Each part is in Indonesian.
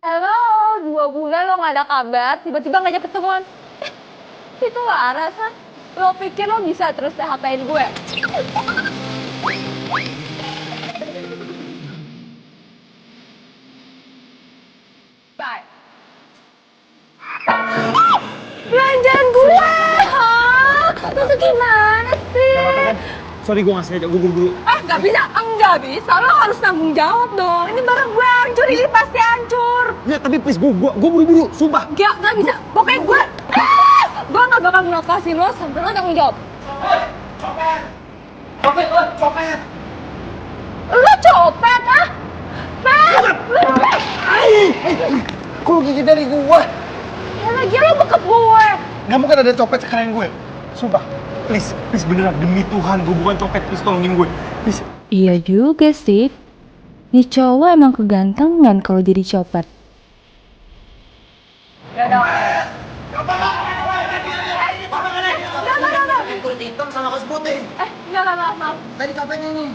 Halo, 2 bulan lo gak ada kabar, tiba-tiba ngajak ketemuan. Itu Laras, kan? Lo pikir lo bisa terus PHP-in gue? Bye. Belanjaan gue, hah? Lo tuh gimana sih? Sorry gue gak sengaja, gue buru-buru. Gak bisa, lo harus tanggung jawab dong. Ini barang gue hancur, ini pasti hancur. Ya tapi please, gue buru-buru, sumpah. Gak bisa, pokoknya gue gak bakal ngelepasin lo sampai lo tanggung jawab. Copet! Lo copet, ah? Pet! Kok lu gigit dari gue? Ya lagi lo bekep gue. Gak mungkin ada copet sekalian gue. Sumpah, please beneran, demi Tuhan, gue bukan copet, please tolongin gue. Please. Iya juga sih. Nih cowok emang kegantengan kalau jadi copet. Yaudah. Kulit hitam sama kaos putih. Enggak, maaf. Tadi copetnya nih.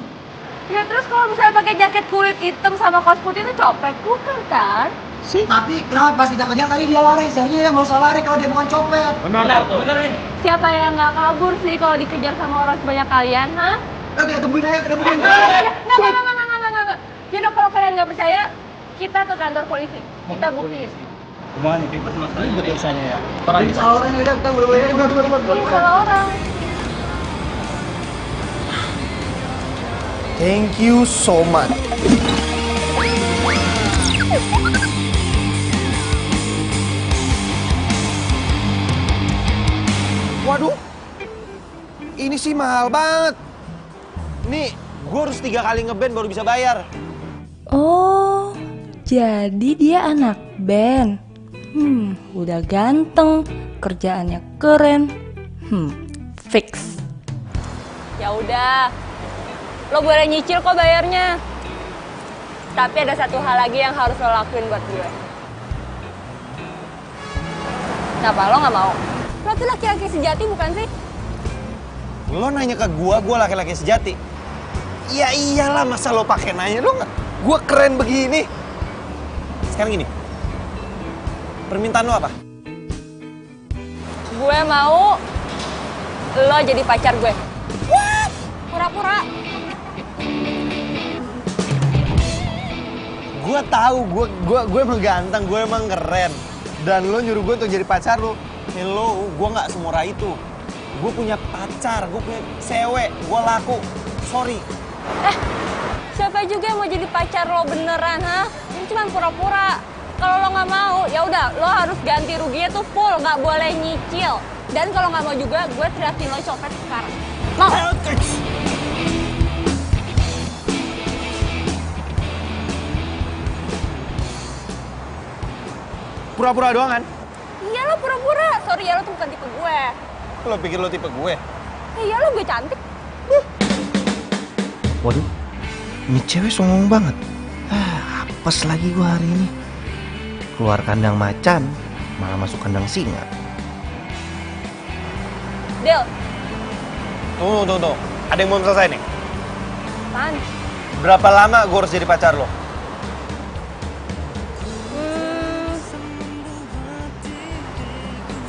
Ya terus kalau misalnya pakai jaket kulit hitam sama kaos putih itu copet, bukan kan? Tapi kenapa pas kita kejar tadi dia lari? Saya yang nggak usah lari kalau dia bukan copet. Benar nih. Siapa yang nggak kabur sih kalau dikejar sama orang sebanyak kalian, ha? Kita tungguin aja, kita tungguin. Nggak. Jadi kalau kalian nggak percaya, kita ke kantor polisi. Kita buktiin. Gimana nih, ribet mas? Ribet urusannya ya. Jadi salah orang udah kita boleh. Salah orang. Thank you so much. Waduh, ini sih mahal banget. Nih, gue harus 3 kali ngeband baru bisa bayar. Oh, jadi dia anak band. Udah ganteng, kerjaannya keren. Fix. Ya udah, lo boleh nyicil kok bayarnya. Tapi ada satu hal lagi yang harus lo lakuin buat gue. Kenapa lo nggak mau? Lo tuh laki-laki sejati bukan sih? Lo nanya ke gue laki-laki sejati. Ya iyalah, masa lo pakai nanya, lo nggak? Gue keren begini. Sekarang gini, permintaan lo apa? Gue mau lo jadi pacar gue. What? Pura-pura. Gue tahu, gue emang ganteng, gue emang keren. Dan lo nyuruh gue untuk jadi pacar lo. Hello, gue nggak semurah itu. Gue punya pacar, gue punya cewek, gue laku. Sorry. Siapa juga yang mau jadi pacar lo beneran, ha? Ini cuma pura-pura. Kalau lo nggak mau, ya udah, lo harus ganti ruginya tuh full, nggak boleh nyicil. Dan kalau nggak mau juga, gue teriakin lo copet sekarang. Mau? Pura-pura doang kan? Iya lo pura-pura. Sorry ya, lo tuh bukan tipe gue. Lo pikir lo tipe gue? Iya lo gue cantik. Waduh, ini cewek songong banget. Apes lagi gue hari ini. Keluar kandang macan, malah masuk kandang singa. Del, Tunggu. Ada yang belum selesai nih. apaan? Berapa lama gue harus jadi pacar lo?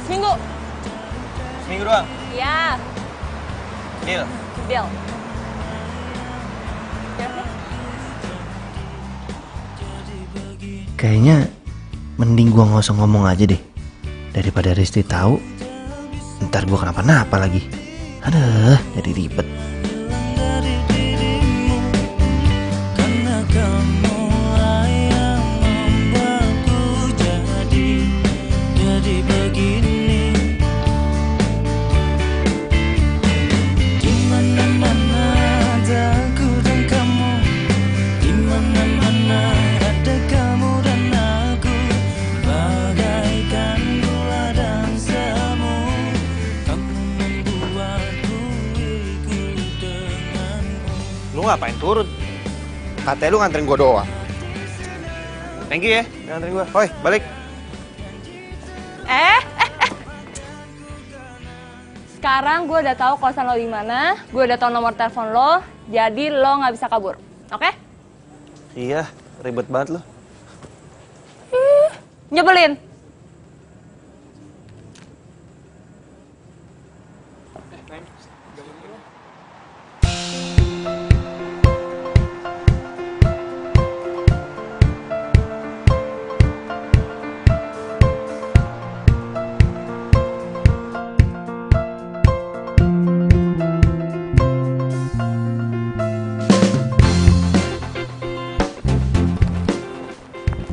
Seminggu. Seminggu doang? Iya, Deal. Del. Ya sih? Kayaknya mending gue nggak usah ngomong aja deh. Daripada Risti tahu, ntar gue kenapa-napa lagi. Aduh, jadi ribet. ngapain turun? Katanya lu nganterin gua doang. Thank you ya, udah nganterin gua. Hoi, balik. Sekarang gue udah tahu kosan lo di mana, gue udah tahu nomor telepon lo, jadi lo nggak bisa kabur, oke? Iya, ribet banget lo. Nyebelin.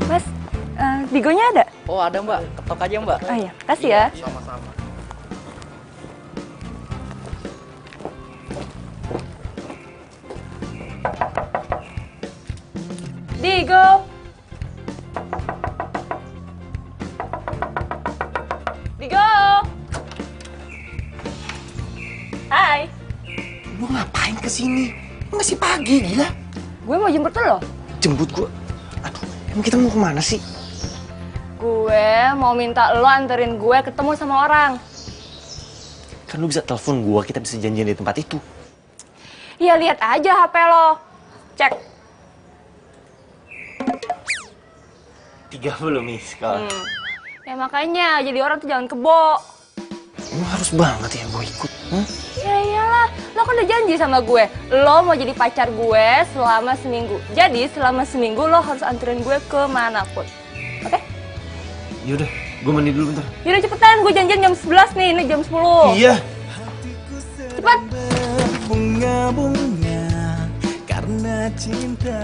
Mas, Digonya ada? Oh ada mbak, ketok aja mbak. Oh iya, kasih ya. Sama-sama. Digo. Digo. Hai. Lu ngapain kesini? Masih pagi, gila. Gue mau jemput lo. Jemput gua. Aduh, emang kita mau kemana sih? Gue mau minta lo anterin gue ketemu sama orang. Kan lu bisa telepon gua, kita bisa janjian di tempat itu. Ya lihat aja HP lo. Cek. 30 miss call. Ya makanya jadi orang tuh jangan kebo. Emang harus banget ya gua ikut? Ya iyalah, lo kan udah janji sama gue. Lo mau jadi pacar gue selama seminggu. Jadi selama seminggu lo harus anterin gue kemanapun. Oke? Yaudah, gua mandi dulu bentar. Yaudah cepetan, gue janjian jam 11 nih, ini jam 10. Iya. Cepet. Bunga-bunga karena cinta.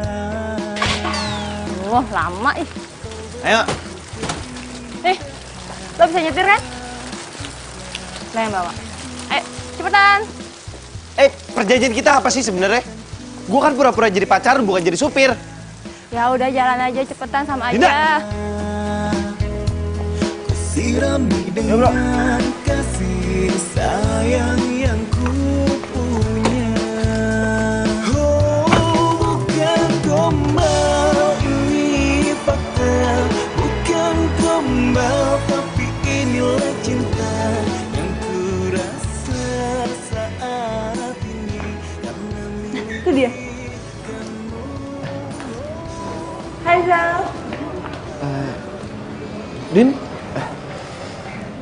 Oh, lama ih. Ayo. Nih, lo bisa nyetir kan? Lo yang bawa. Ayo, cepetan. Perjanjian kita apa sih sebenarnya? Gua kan pura-pura jadi pacar, bukan jadi supir. Ya udah jalan aja cepetan sama Dinda. aja. Sirami dengan kasih sayang yang ku punya. Oh, bukan gombal, ini fakta. Bukan gombal, tapi inilah cinta yang ku rasa saat ini. Karena Itu dia. Hai Zal. Din?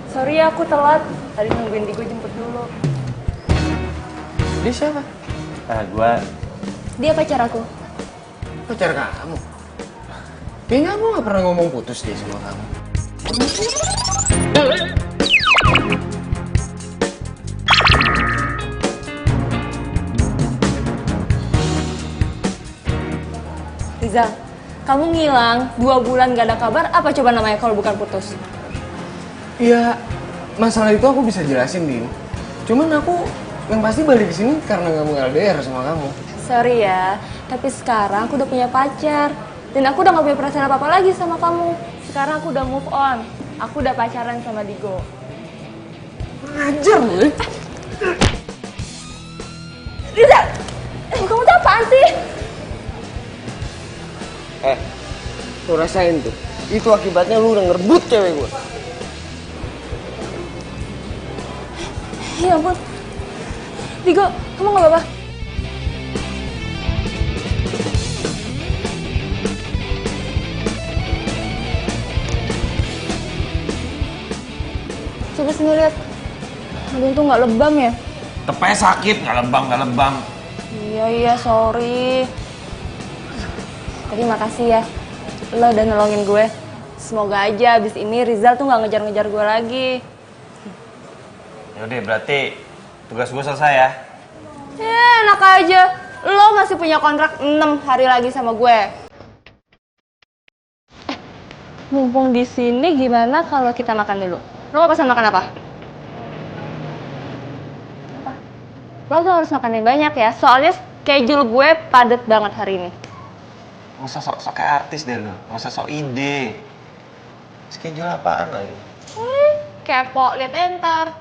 Sorry ya aku telat. Tadi nungguin Digo jemput dulu. Dia siapa? Gua Dia pacar aku. pacar kamu. Kayaknya aku gak pernah ngomong putus deh sama kamu. Rizal, kamu ngilang 2 bulan gak ada kabar, apa coba namanya kalau bukan putus? Iya, masalah itu aku bisa jelasin, Din. Cuman aku yang pasti balik ke sini karena gak mau LDR sama kamu. Sorry ya, tapi sekarang aku udah punya pacar. Dan aku udah gak punya perasaan apa-apa lagi sama kamu. Sekarang aku udah move on. Aku udah pacaran sama Digo. Ngajar gue. Rizal, kamu tuh apaan sih? Lu rasain tuh. Itu akibatnya lu udah ngerebut cewek gue. Ya ampun. Digo, kamu gak apa-apa? Coba sini lihat. Aduh tuh nggak lebam ya? Tepanya sakit, nggak lebam. Iya, sorry. Tapi makasih ya. Lo udah nolongin gue. Semoga aja abis ini Rizal tuh nggak ngejar-ngejar gue lagi. Yaudah, berarti tugas gue selesai ya. Enak aja. Lo masih punya kontrak 6 hari lagi sama gue. Mumpung di sini gimana kalau kita makan dulu? Lo mau pesan makan apa? Lo tuh harus makan yang banyak ya, soalnya schedule gue padat banget hari ini. Nggak usah sok-sok kayak artis deh lo, nggak usah sok ide. Schedule apaan lagi? Kepo, liat entar.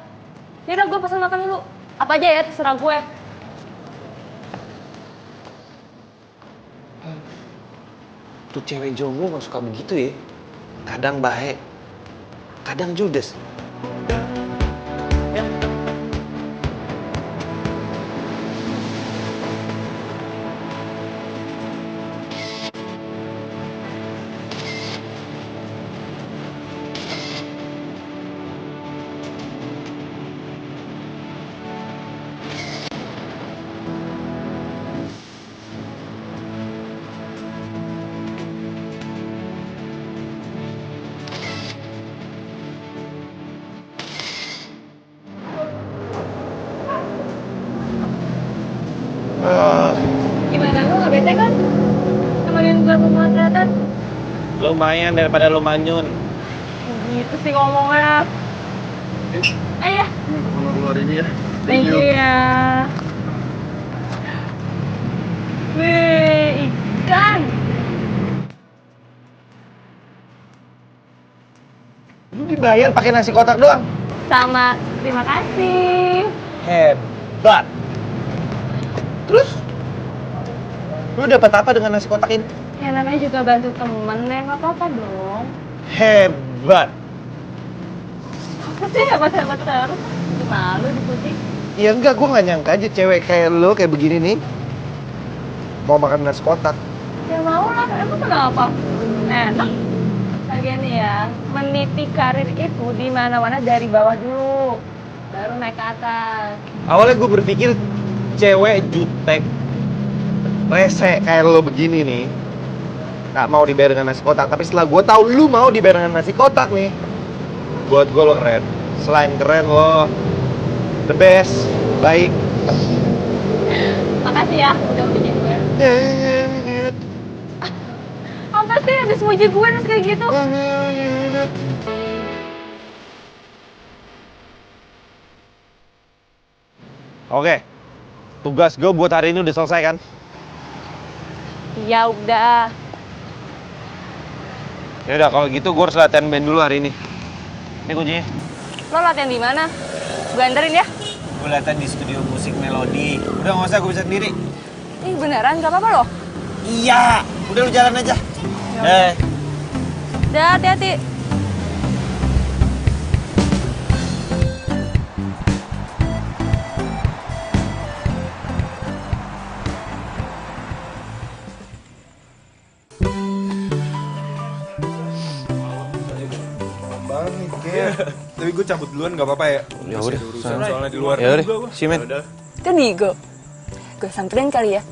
Yaudah gue pesan makan dulu. Apa aja ya, terserah gue. Tuh cewek jomblo gak suka begitu ya. Kadang baik, kadang judes. Gimana, lu gak bete kan? Temenin gue pemotretan? Lumayan daripada lu manyun. Gitu sih ngomongnya. Ayo. Keluar ini ya. Thank you ya. Wih, ikan. Lu dibayar pakai nasi kotak doang. Sama, terima kasih. Hebat. Terus? Lu dapat apa dengan nasi kotak ini? Ya namanya juga bantu temen ya, nggak apa-apa dong. Hebat. Apa sih hebat-hebat terus? Malu dipuji. Ya enggak, gue gak nyangka aja cewek kayak lo kayak begini nih mau makan nasi kotak. Ya mau lah, emang kenapa? Enak. Lagian nih ya, meniti karir itu di mana-mana dari bawah dulu, baru naik ke atas. Awalnya gue berpikir cewek jutek, rese kayak lo begini nih gak mau dibayar dengan nasi kotak. Tapi setelah gue tahu lu mau dibayar dengan nasi kotak nih, buat gue lo keren. Selain keren lo the best, baik. Makasih ya, udah puji gue. Apa sih habis muji gue terus kayak gitu? Oke, tugas gue buat hari ini udah selesai kan? Ya udah. Ya udah kalau gitu gue harus latihan band dulu hari ini. Ini kuncinya. Lo latihan di mana? Gue anterin ya. Gue latihan di studio musik Melodi. Udah nggak usah, gue bisa sendiri. Ih beneran gak apa-apa loh. Iya, udah lu jalan aja. Dah hati-hati. Tapi gue cabut duluan nggak apa-apa ya? Ya udah, Soalnya di luar. ya udah, si men. Itu Digo. Gue samperin kali ya.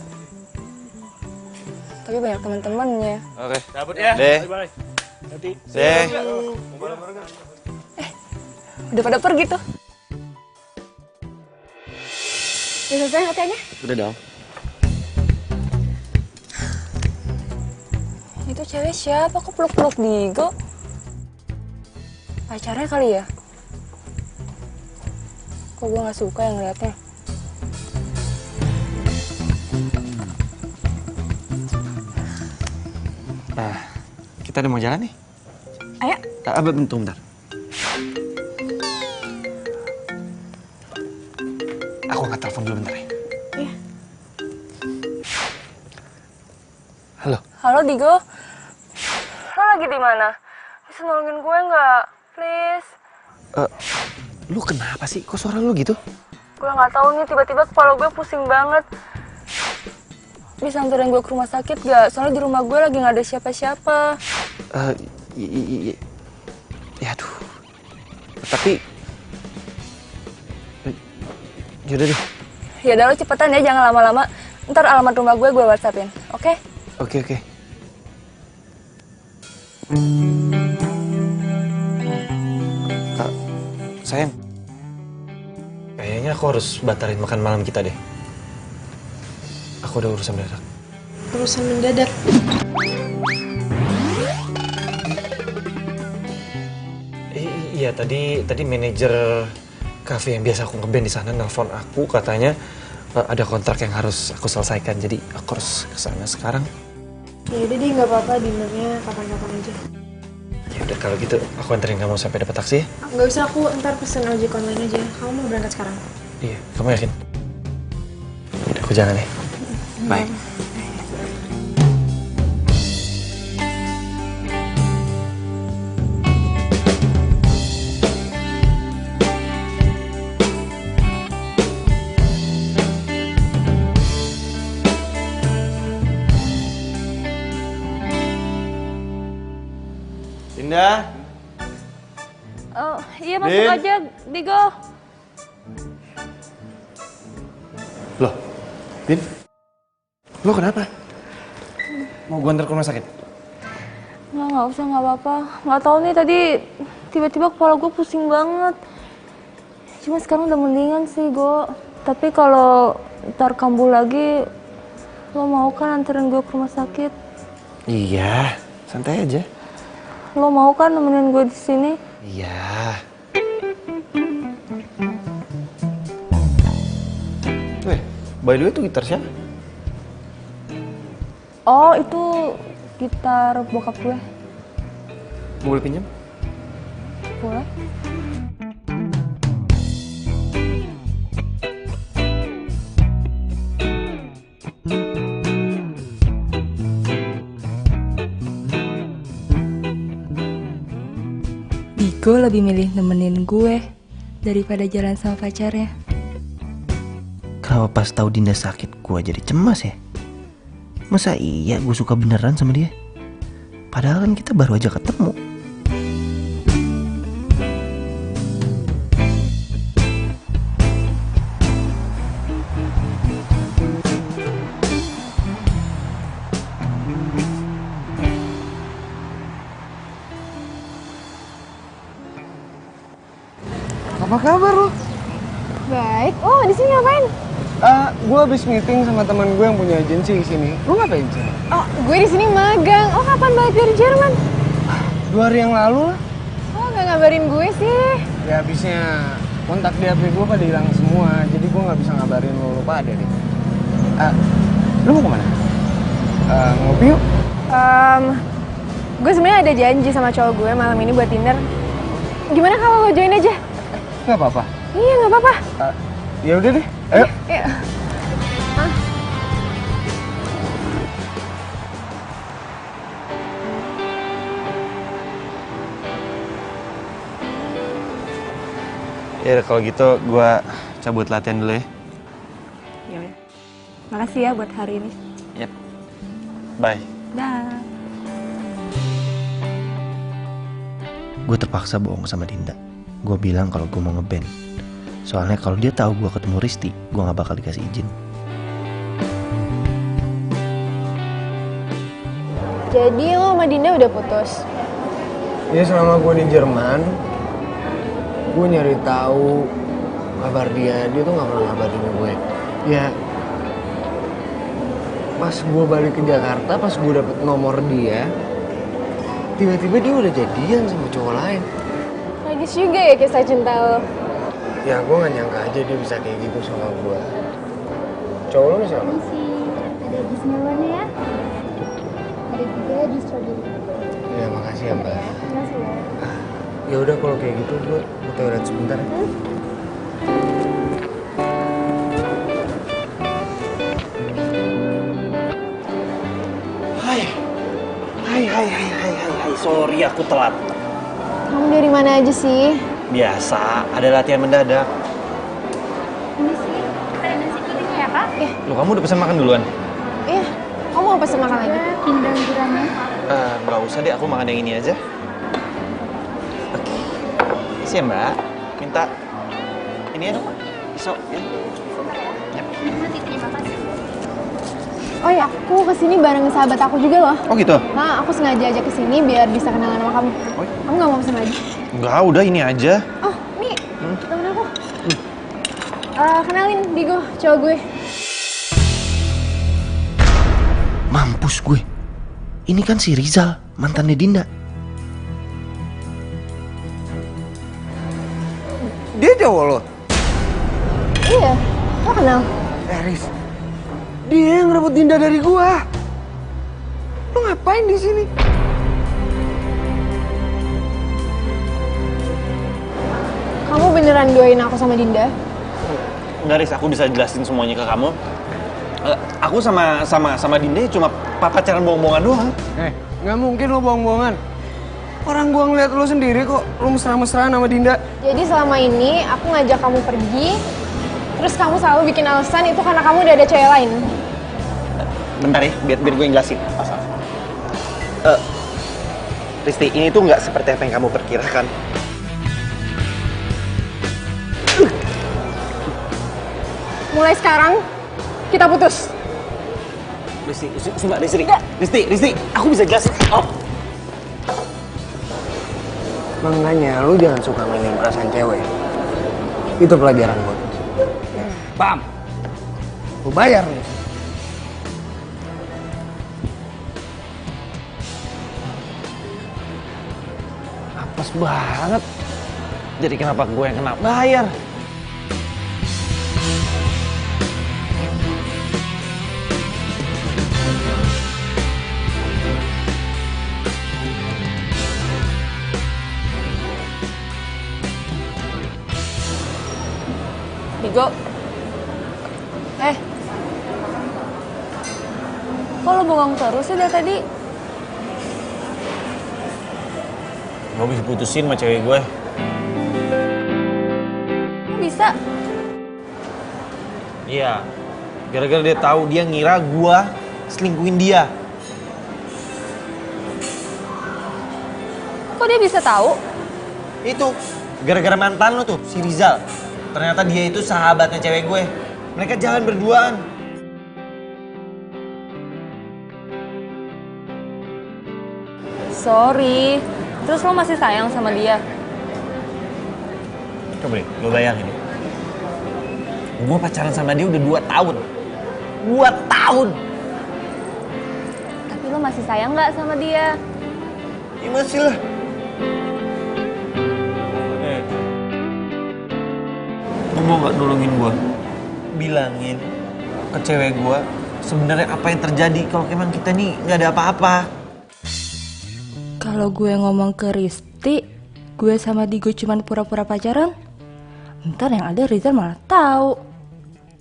Tapi banyak teman-temannya. Oke. Cabut ya. Deh. Bye. Deh. Udah pada pergi tuh. Udah selesai latihannya? Udah dong. Itu cewek siapa? Kok peluk-peluk Digo? Pacarnya kali ya? Kok gue gak suka yang ngeliatnya? Nah, kita udah mau jalan nih. Ayo. Bentar. Aku angkat telepon dulu bentar ya. Iya. Halo. Halo Digo. Lo lagi di mana? Bisa nolongin gue nggak? Please. Lu kenapa sih? Kok suara lu gitu? Gue nggak tahu nih, tiba-tiba kepala gue pusing banget. Bisa anterin gue ke rumah sakit gak? Soalnya di rumah gue lagi nggak ada siapa-siapa. Ya aduh. Tapi yaudah deh. Ya udah lo cepetan ya, jangan lama-lama. Ntar alamat rumah gue WhatsAppin, oke? Oke. Sayang, kayaknya aku harus batalin makan malam kita deh. Aku udah urusan mendadak. Urusan mendadak? Iya, tadi manajer kafe yang biasa aku ngeband di sana nelpon aku, katanya ada kontrak yang harus aku selesaikan, jadi aku harus kesana sekarang. Ya udah deh, nggak apa-apa, dinernya kapan-kapan aja. Ya udah kalau gitu aku anterin kamu sampai dapat taksi ya. Nggak usah, aku ntar pesen ojek online aja. Kamu mau berangkat sekarang? Iya, kamu yakin? Udah, aku jalan ya. Bye. Dinda. Iya masuk Din. aja, Digo. Loh, Din? Lo kenapa? Mau gue antar ke rumah sakit? Nggak usah, nggak apa-apa. Nggak tahu nih tadi tiba-tiba kepala gue pusing banget. Cuma sekarang udah mendingan sih, Go. Tapi kalau ntar kambuh lagi, lo mau kan anterin gue ke rumah sakit? Iya, santai aja. Lo mau kan nemenin gue di sini? Iya. By the way, itu gitar siapa? Oh, itu gitar bokap gue. Boleh pinjam? Boleh. Digo lebih milih nemenin gue daripada jalan sama pacarnya. Kenapa pas tahu Dinda sakit gue jadi cemas ya? Masa iya gue suka beneran sama dia? Padahal kan kita baru aja ketemu. Apa kabar lo? Baik. Oh, di sini ngapain? Gue habis meeting sama teman gue yang punya agensi di sini. Lu ngapain sih? Oh, gue di sini magang. Oh, kapan balik dari Jerman? 2 hari yang lalu lah. Oh, nggak ngabarin gue sih. Ya habisnya kontak di HP gue pada hilang semua. Jadi gue nggak bisa ngabarin lo pada deh. Lu mau kemana? Ngopi yuk? Gue sebenarnya ada janji sama cowok gue malam ini buat dinner. Gimana kalau lo join aja? Nggak apa-apa. Iya, nggak apa-apa. Ya udah deh. Ayo. Iya. Ya kalau gitu gue cabut latihan dulu ya. Ya udah. Makasih ya buat hari ini. Yep. Bye. Dah. Gue terpaksa bohong sama Dinda. Gue bilang kalau gue mau ngeband. Soalnya kalau dia tahu gue ketemu Risti, gue nggak bakal dikasih izin. Jadi lo sama Dinda udah putus? Ya selama gue di Jerman, gue nyari tahu kabar dia tuh nggak pernah ngabarin gue. Ya, pas gue balik ke Jakarta, pas gue dapet nomor dia, tiba-tiba dia udah jadian sama cowok lain. Tragis juga ya kisah cinta lo. Ya gue gak nyangka aja dia bisa kayak gitu sama gue. Cowok lo siapa? Ada jus melonnya ya. Ada juga jus strawberry. Ya makasih ya mbak. Makasih ya. Ya udah kalau kayak gitu gue ke toilet sebentar. Hai, sorry aku telat. Kamu dari mana aja sih? Biasa, ada latihan mendadak. Ini sih ada nasi kuning ya kak? Loh, kamu udah pesan makan duluan? Iya. Kamu mau pesen makan lagi? Pindang gurame. Nggak usah deh, aku makan yang ini aja. Oke. Isi ya mbak, minta ini ya dong, pisau ya. Nanti terima kasih. Oh ya, aku kesini bareng sahabat aku juga loh. Oh gitu? Nah, aku sengaja aja kesini biar bisa kenalan sama kamu. Kamu nggak mau pesen lagi? Enggak, udah ini aja. Oh, nih, temen aku. Kenalin, Digo, cowok gue. Mampus gue. Ini kan si Rizal, mantannya Dinda. Dia cowok lo? Iya, lo kenal? Riz, dia yang ngerebut Dinda dari gua. Lo ngapain di sini? Kamu beneran doain aku sama Dinda? Enggak, Riz, aku bisa jelasin semuanya ke kamu. Aku sama Dinda cuma pacaran bohong-bohongan doang. Nggak mungkin lo bohong-bohongan. Orang gua ngeliat lo sendiri kok, lo mesra-mesraan sama Dinda. Jadi selama ini aku ngajak kamu pergi, terus kamu selalu bikin alasan itu karena kamu udah ada cewek lain. Bentar ya, biar gue yang jelasin. Risti, ini tuh nggak seperti apa yang kamu perkirakan. Mulai sekarang, kita putus. Risti, sumpah Risti, aku bisa jelasin. Oh. Makanya lu jangan suka mainin perasaan cewek. Itu pelajaran buat lu. Paham? Lu bayar nih. Apes banget. Jadi kenapa gue yang kena bayar? Digo. Kok lo bengong terus sih dari tadi? Gue habis putusin sama cewek gue. Kok bisa? Iya. Gara-gara dia tahu dia ngira gue selingkuhin dia. Kok dia bisa tahu? Itu gara-gara mantan lo tuh, si Rizal. Ternyata dia itu sahabatnya cewek gue. Mereka jalan berduaan. Sorry. Terus lo masih sayang sama dia? Coba deh, lo bayangin. Gue pacaran sama dia udah 2 tahun. 2 tahun! Tapi lo masih sayang nggak sama dia? Ya masih lah. Lo mau gak nolongin gue? Bilangin ke cewek gue sebenarnya apa yang terjadi kalau emang kita nih nggak ada apa-apa. Kalau gue ngomong ke Risti, gue sama Digo cuman pura-pura pacaran, ntar yang ada Rizal malah tahu.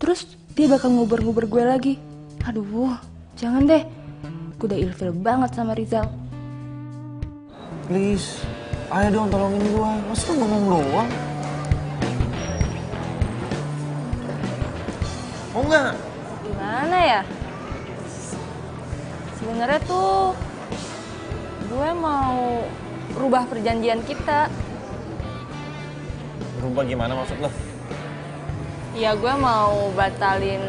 Terus dia bakal nguber-nguber gue lagi. Aduh, jangan deh. Gue udah ilfil banget sama Rizal. Please, ayo dong tolongin gue. Masa lo ngomong doang? Mau nggak? Gimana ya? Sebenarnya tuh gue mau rubah perjanjian kita. Berubah gimana maksud lo? Ya gue mau batalin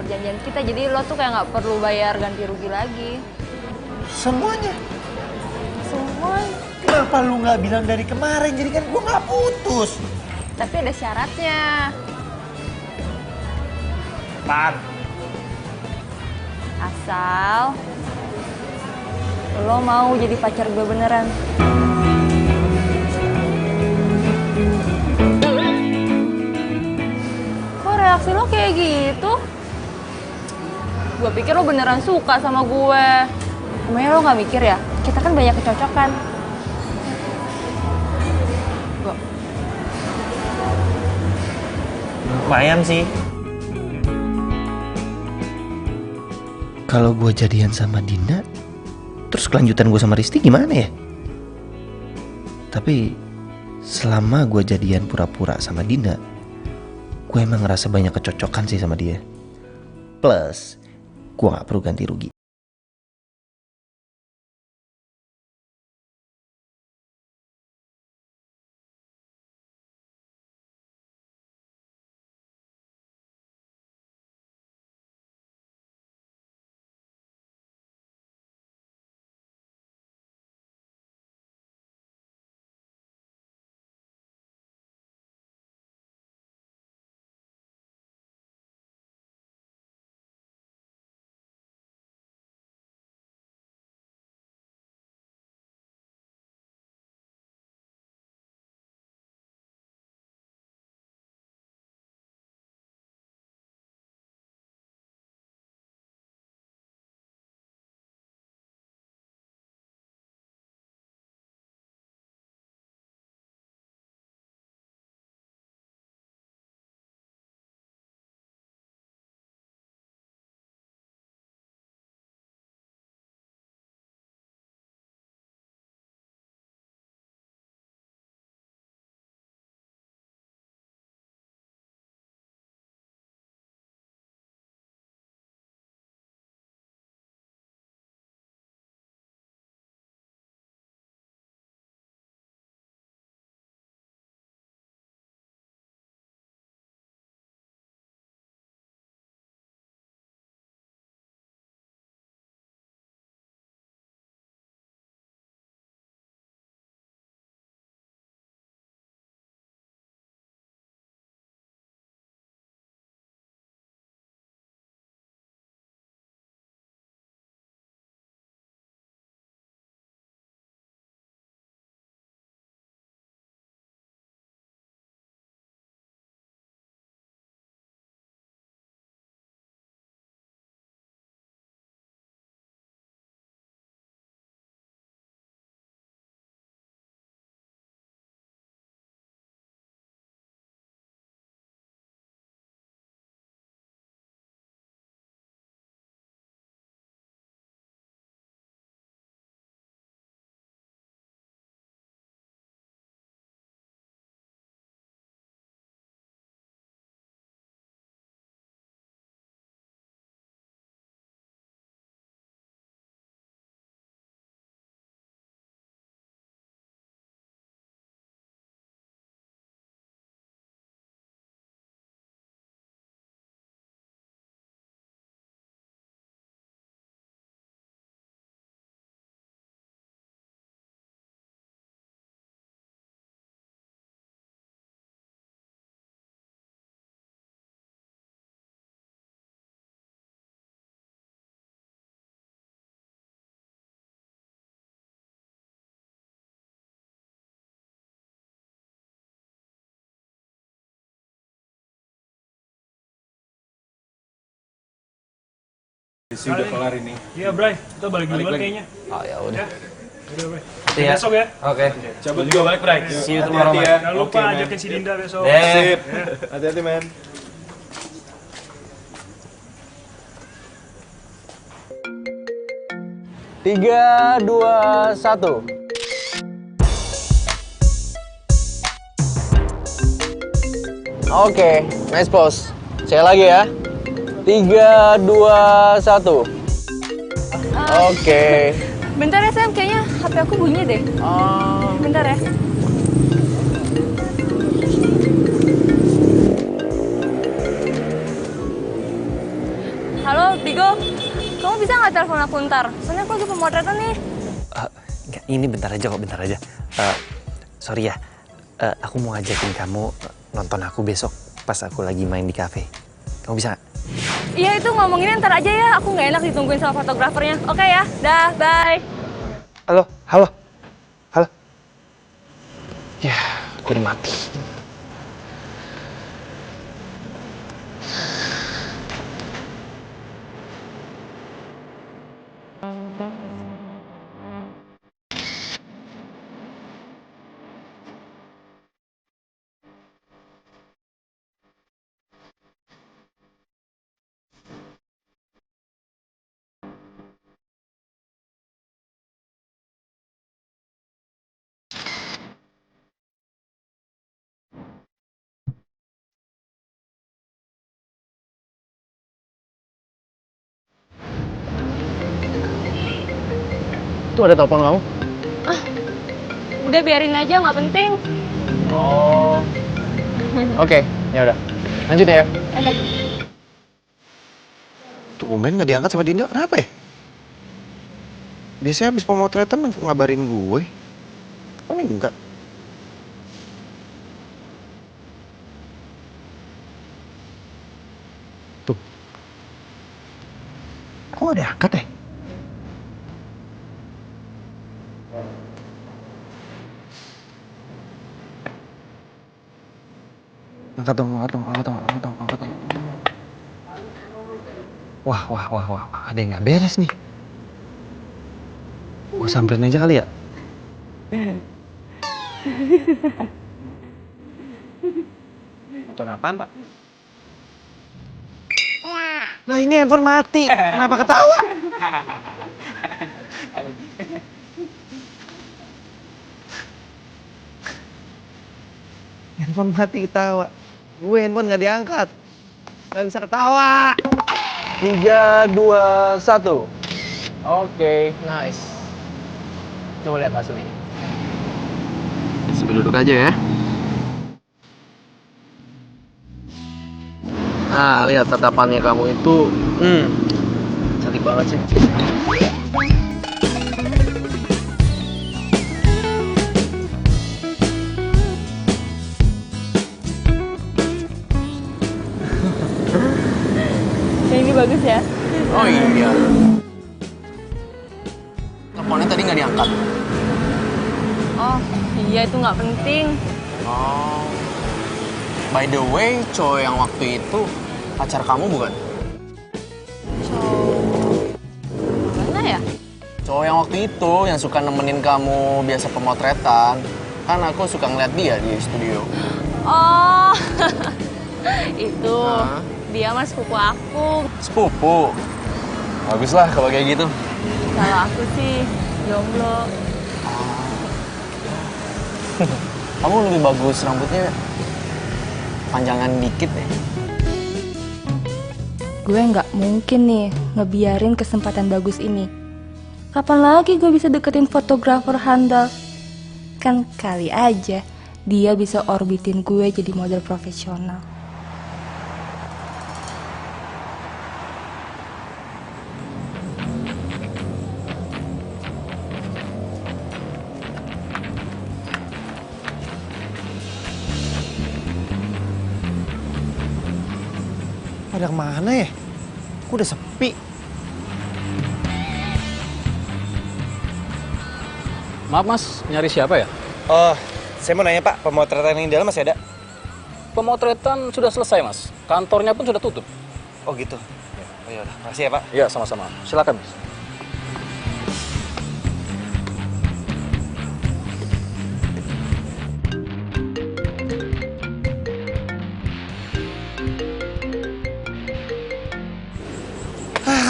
perjanjian kita. Jadi lo tuh kayak nggak perlu bayar ganti rugi lagi. Semuanya? Semuanya. Kenapa lu nggak bilang dari kemarin? Jadi kan gue nggak putus. Tapi ada syaratnya. Pan. Asal lo mau jadi pacar gue beneran. Kok reaksi lo kayak gitu? Gue pikir lo beneran suka sama gue. Emangnya lo gak mikir ya? Kita kan banyak kecocokan. Lumayan sih. Kalau gue jadian sama Dinda, terus kelanjutan gue sama Risti gimana ya? Tapi selama gue jadian pura-pura sama Dinda, gue emang ngerasa banyak kecocokan sih sama dia. Plus, gue gak perlu ganti rugi. Sudah kelar ini. Iya, Bray. Kita balik duluan kayaknya. Oh ya udah. Udah, Bray. Iya. Besok ya. Oke. Cabut juga balik, Bray. See you tomorrow, man. Jangan lupa Oke, man. ajakin si Dinda besok. Sip. Hati-hati, men. Tiga, dua, satu. Oke, nice pose. Saya lagi ya. 3, 2, 1. Oke. Bentar ya Sam, kayaknya HP aku bunyi deh. Bentar ya. Halo, Tigo. Kamu bisa nggak telepon aku ntar? Soalnya aku lagi pemotretan nih. Enggak, ini bentar aja kok, bentar aja. Sorry ya, aku mau ngajakin kamu nonton aku besok pas aku lagi main di cafe. Kamu bisa nggak? Iya, itu ngomonginnya ntar aja ya. Aku nggak enak ditungguin sama fotografernya. Oke ya, dah, bye. Halo, halo, halo. Ya, aku udah mati. Tuh ada telepon kamu. Udah biarin aja, nggak penting. Oh. Oke, ya udah. Lanjut ya. Udah. Tumben nggak diangkat sama Dinda, kenapa ya? Biasanya habis pemotretan ngabarin gue. Kok enggak? Tuh. Kok nggak diangkat ya? Angkat dong. Wah, ada yang nggak beres nih. Gue samperin aja kali ya. Nonton apaan, Pak? Nah, ini handphone mati. Kenapa ketawa? Handphone mati ketawa. Gue handphone nggak diangkat. Nggak bisa ketawa. 3, 2, 1. Oke, nice. Coba lihat hasilnya. Sambil duduk aja ya. Nah, lihat tatapannya kamu itu, cantik banget sih. Yang ini bagus ya. Oh iya. Teleponnya tadi nggak diangkat. Oh, iya itu nggak penting. Oh. By the way, cowok yang waktu itu pacar kamu bukan? Mana ya? Cowok yang waktu itu yang suka nemenin kamu biasa pemotretan. Kan aku suka ngeliat dia di studio. Oh, itu dia mas sepupu aku. Sepupu? Bagus lah kalau kayak gitu. Kalau aku sih jomblo. Kamu lebih bagus rambutnya panjangan dikit deh. Gue nggak mungkin nih ngebiarin kesempatan bagus ini. Kapan lagi gue bisa deketin fotografer handal? Kan kali aja dia bisa orbitin gue jadi model profesional. Pada kemana ya? Kok udah sepi? Maaf mas, nyari siapa ya? Oh, saya mau nanya Pak, pemotretan yang di dalam masih ada? Pemotretan sudah selesai mas, kantornya pun sudah tutup. Oh gitu? Oh ya udah, makasih ya Pak. Iya, sama-sama. Silakan.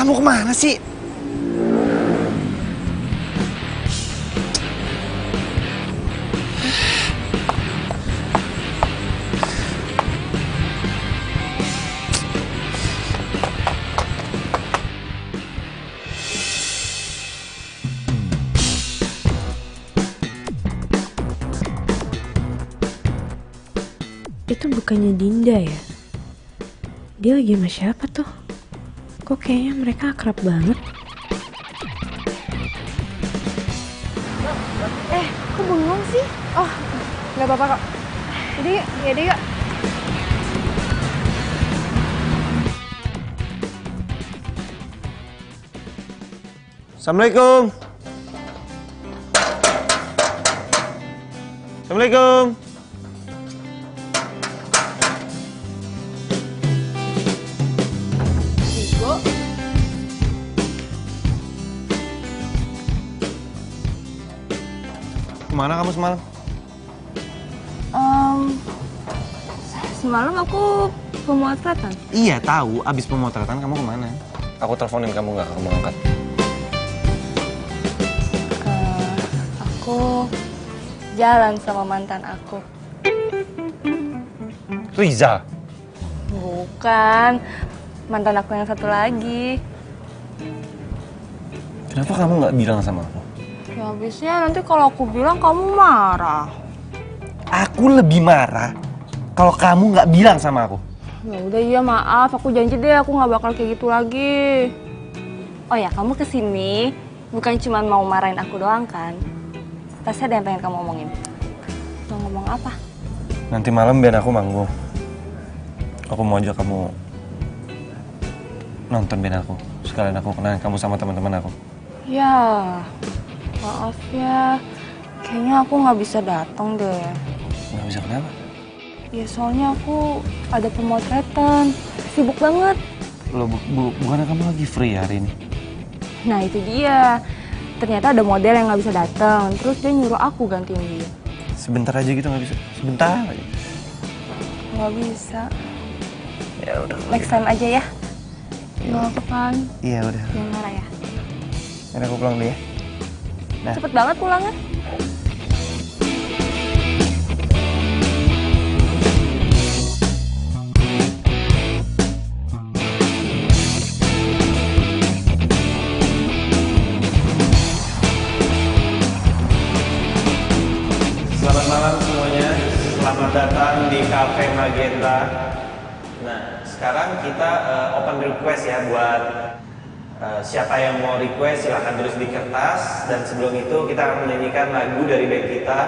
Kamu kemana sih? Itu bukannya Dinda ya? Dia lagi sama siapa tuh? Kok kayaknya mereka akrab banget? Kok bengong sih? Oh, nggak apa-apa kok. Yaudah yuk. Assalamualaikum. Assalamualaikum. Kemana kamu semalam? Semalam aku pemotretan. Iya tahu, abis pemotretan kamu kemana? Aku teleponin kamu nggak, kamu angkat. Aku jalan sama mantan aku. Riza? Bukan, mantan aku yang satu lagi. Kenapa kamu nggak bilang sama aku? Ya habisnya nanti kalau aku bilang kamu marah. Aku lebih marah kalau kamu nggak bilang sama aku. Ya udah iya maaf, aku janji deh aku nggak bakal kayak gitu lagi. Oh ya, kamu kesini bukan cuma mau marahin aku doang kan? Pasti ada yang pengen kamu omongin. Mau ngomong apa? Nanti malam biar aku manggung. Aku mau ajak kamu nonton band aku. Sekalian aku kenalin kamu sama teman-teman aku. Ya, maaf ya. Kayaknya aku nggak bisa datang deh. Nggak bisa kenapa? Ya soalnya aku ada pemotretan. Sibuk banget. Loh, bukannya kamu lagi free hari ini? Nah itu dia. Ternyata ada model yang nggak bisa datang. Terus dia nyuruh aku gantiin dia. Sebentar aja gitu nggak bisa? Sebentar aja. Nggak bisa. Ya udah. Next time aja ya. Nggak apa kan? Iya udah. Jangan marah ya. Nanti aku pulang dulu ya. Nah. Cepet banget pulangnya. Selamat malam semuanya. Selamat datang di Cafe Magenta. Nah, sekarang kita open request ya buat siapa yang mau request silahkan tulis di kertas. Dan sebelum itu kita akan menyanyikan lagu dari band kita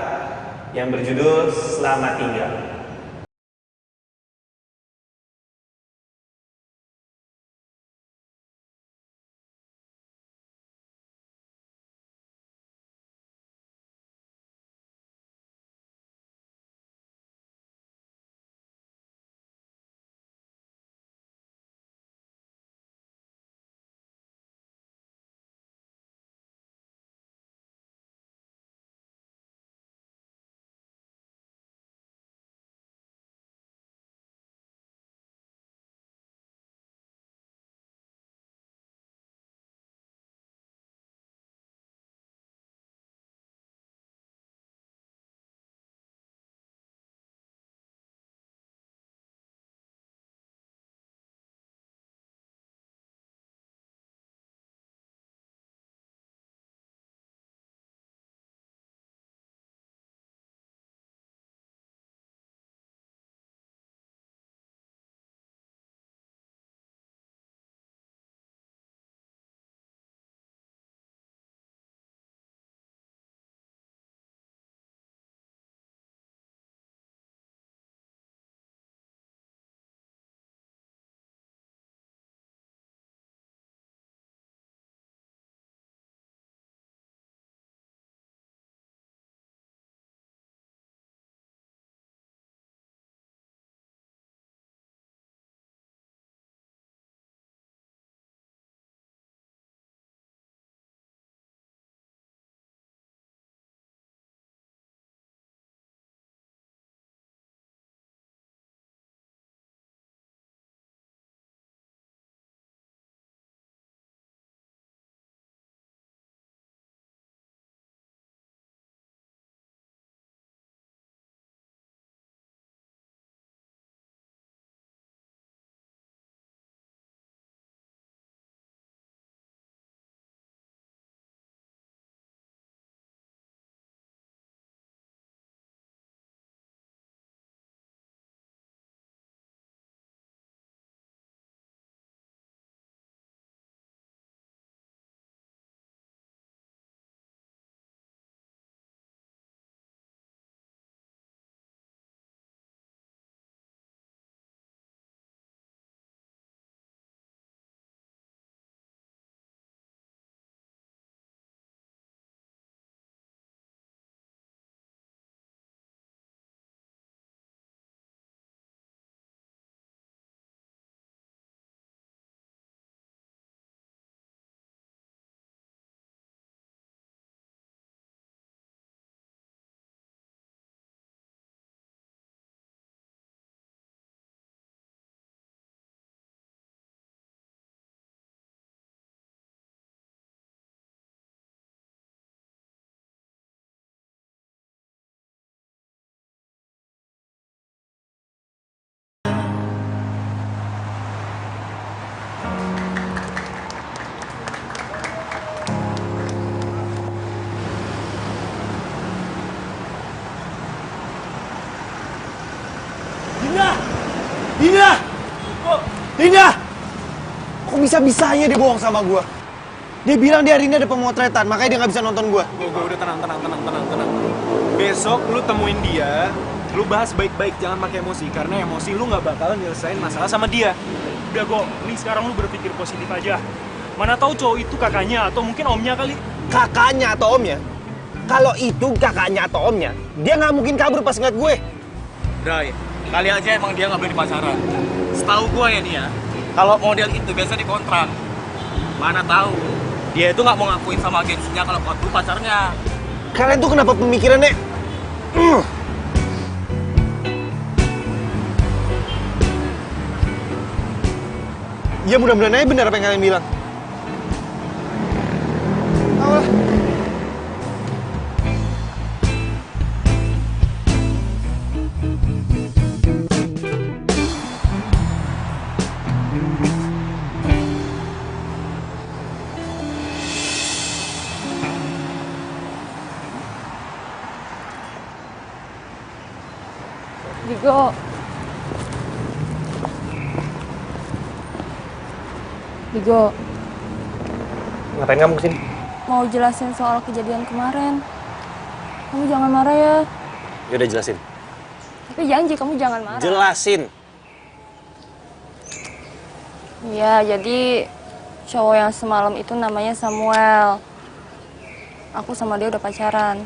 yang berjudul Selamat Tinggal. Dinda! Dinda! Kok bisa-bisanya dia bohong sama gua? Dia bilang di hari ini ada pemotretan, makanya dia nggak bisa nonton gua. Gue udah tenang. Besok lu temuin dia, lu bahas baik-baik, jangan pakai emosi. Karena emosi lu nggak bakalan nyelesain masalah sama dia. Udah Go, ini sekarang lu berpikir positif aja. Mana tahu cowok itu kakaknya atau mungkin omnya kali. Kakaknya atau omnya? Kalau itu kakaknya atau omnya, dia nggak mungkin kabur pas ngeliat gue. Bray, kali aja emang dia nggak boleh di pacaran. Setahu gue ya nih ya, kalau model itu biasa dikontrak. Mana tahu, dia itu nggak mau ngakuin sama agensinya kalau aku pacarnya. Kalian tuh kenapa pemikirannya? Ya mudah-mudahan aja benar apa yang kalian bilang. Alah. Digo, Ngapain kamu kesini? mau jelasin soal kejadian kemarin. Kamu jangan marah ya. Ya udah jelasin. Tapi janji kamu jangan marah. Jelasin. Iya, jadi cowok yang semalam itu namanya Samuel. Aku sama dia udah pacaran.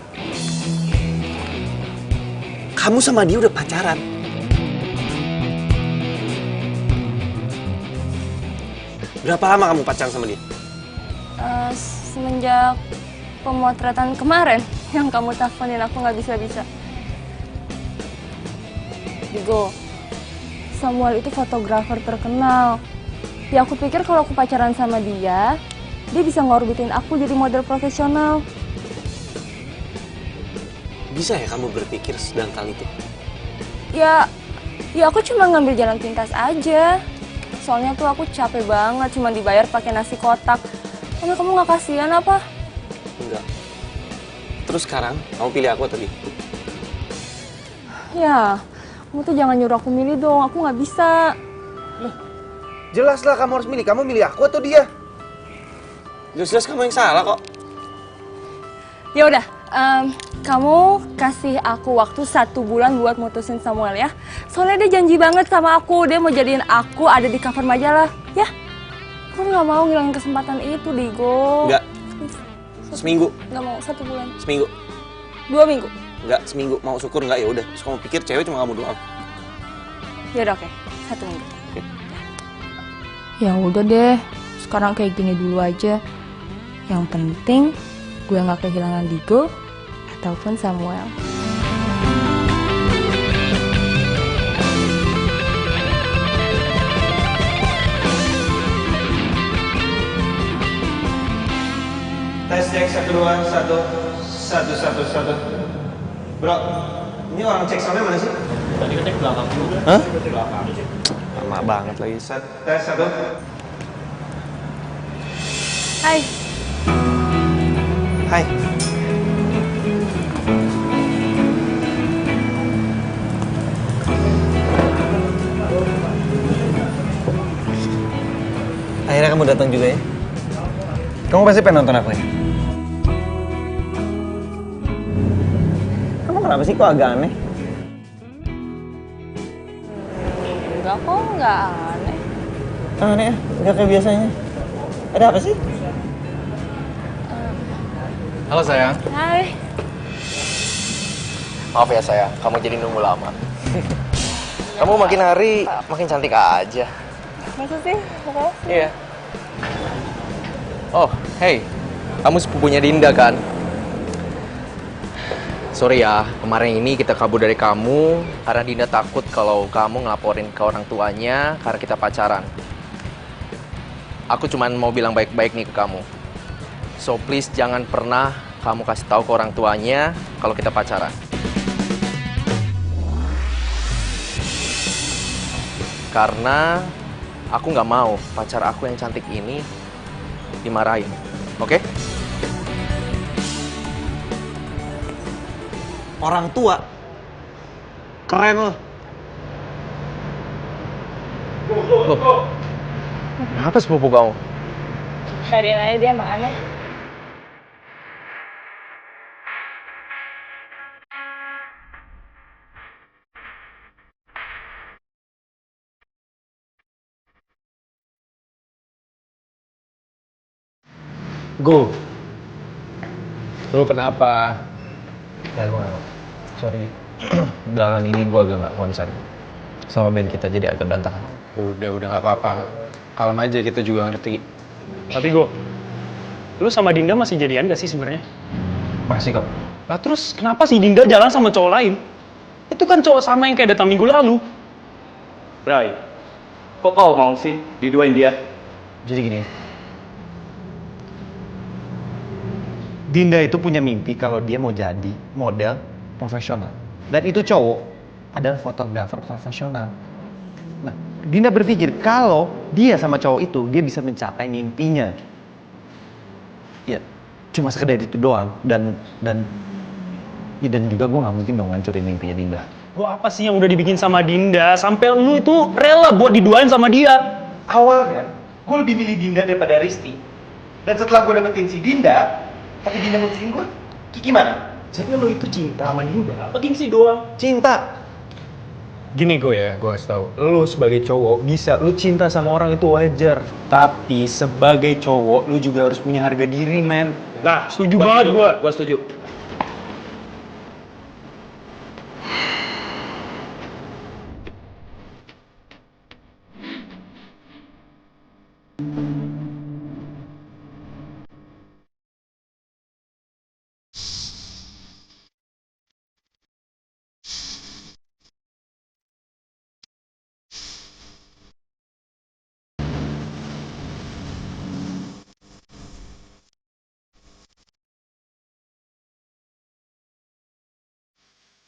Kamu sama dia udah pacaran? Berapa lama kamu pacaran sama dia? Semenjak pemotretan kemarin yang kamu teleponin aku nggak bisa-bisa. Digo, Samuel itu fotografer terkenal. Ya aku pikir kalau aku pacaran sama dia bisa ngorbitin aku jadi model profesional. Bisa ya kamu berpikir sedangkal itu? Ya aku cuma ngambil jalan pintas aja. Soalnya tuh aku capek banget cuma dibayar pakai nasi kotak. Kamu nggak kasihan apa? Enggak. Terus sekarang kamu pilih aku atau dia? Ya, kamu tuh jangan nyuruh aku milih dong. Aku nggak bisa. Loh, jelaslah kamu harus milih. Kamu milih aku atau dia? Jelas-jelas kamu yang salah kok. Ya udah, kamu kasih aku waktu 1 bulan buat mutusin Samuel ya. Soalnya dia janji banget sama aku, dia mau jadiin aku ada di cover majalah, ya. Aku nggak mau ngilangin kesempatan itu, Digo. Enggak. Seminggu. Nggak mau, 1 bulan. Seminggu. 2 minggu. Enggak, seminggu. Mau syukur enggak ya udah. Terus kamu pikir cewek cuma kamu doang. Ya udah, oke. 1 minggu. Oke. Ya udah deh, sekarang kayak gini dulu aja. Yang penting gue nggak kehilangan Digo ataupun Samuel. Tes cek 1 2 1 1 1 1. Bro, ini orang cek soundnya mana sih? Tadi kan cek belakang juga. Hah? Belakang. Lama banget lagi. Tes 1. Hai. Hai. Akhirnya kamu datang juga ya? Kamu pasti pengen nonton aku ya? Kamu kenapa sih kok agak aneh? Enggak kok, nggak aneh. Aneh ya? Nggak kayak biasanya. Ada apa sih? Halo sayang. Hai. Maaf ya sayang, kamu jadi nunggu lama. Kamu makin hari makin cantik aja. Masa sih? Makasih. Iya. Oh, hey, kamu sepupunya Dinda kan? Sorry ya, kemarin ini kita kabur dari kamu karena Dinda takut kalau kamu ngelaporin ke orang tuanya karena kita pacaran. Aku cuman mau bilang baik-baik nih ke kamu. So please jangan pernah kamu kasih tahu ke orang tuanya kalau kita pacaran. Karena aku nggak mau pacar aku yang cantik ini dimarahin, oke? Orang tua? Keren loh. Loh, kenapa sepupu kamu? Cariin aja dia emang aneh. Go. Lu kenapa? Ya gue gak, sorry. Belakangan ini gue agak gak konsen sama band kita, jadi agak berantakan. Udah gak apa-apa. Kalem aja, kita juga ngerti. Tapi Go, lu sama Dinda masih jadian gak sih sebenarnya? Masih kok. Lah terus kenapa sih Dinda jalan sama cowok lain? Itu kan cowok sama yang kayak datang minggu lalu. Rai, kok kau mau sih diduain dia? Jadi gini, Dinda itu punya mimpi kalau dia mau jadi model profesional. Dan itu cowok adalah fotografer profesional. Nah, Dinda berpikir kalau dia sama cowok itu, dia bisa mencapai mimpinya. Ya, cuma sekedar itu doang. Dan juga gue gak mungkin dong ngancurin mimpinya Dinda. Gua apa sih yang udah dibikin sama Dinda sampai lu itu rela buat diduain sama dia? Awalnya, gue lebih milih Dinda daripada Risti. Dan setelah gue dapetin si Dinda, tapi Dinda mutusin gue, gimana? Jadi lo itu cinta sama Dinda? Apa gengsi doang? Cinta. Gini gue kasih tau, lu sebagai cowok bisa, lu cinta sama orang itu wajar. Tapi sebagai cowok, lu juga harus punya harga diri, men. Nah, setuju banget gue. Gua setuju.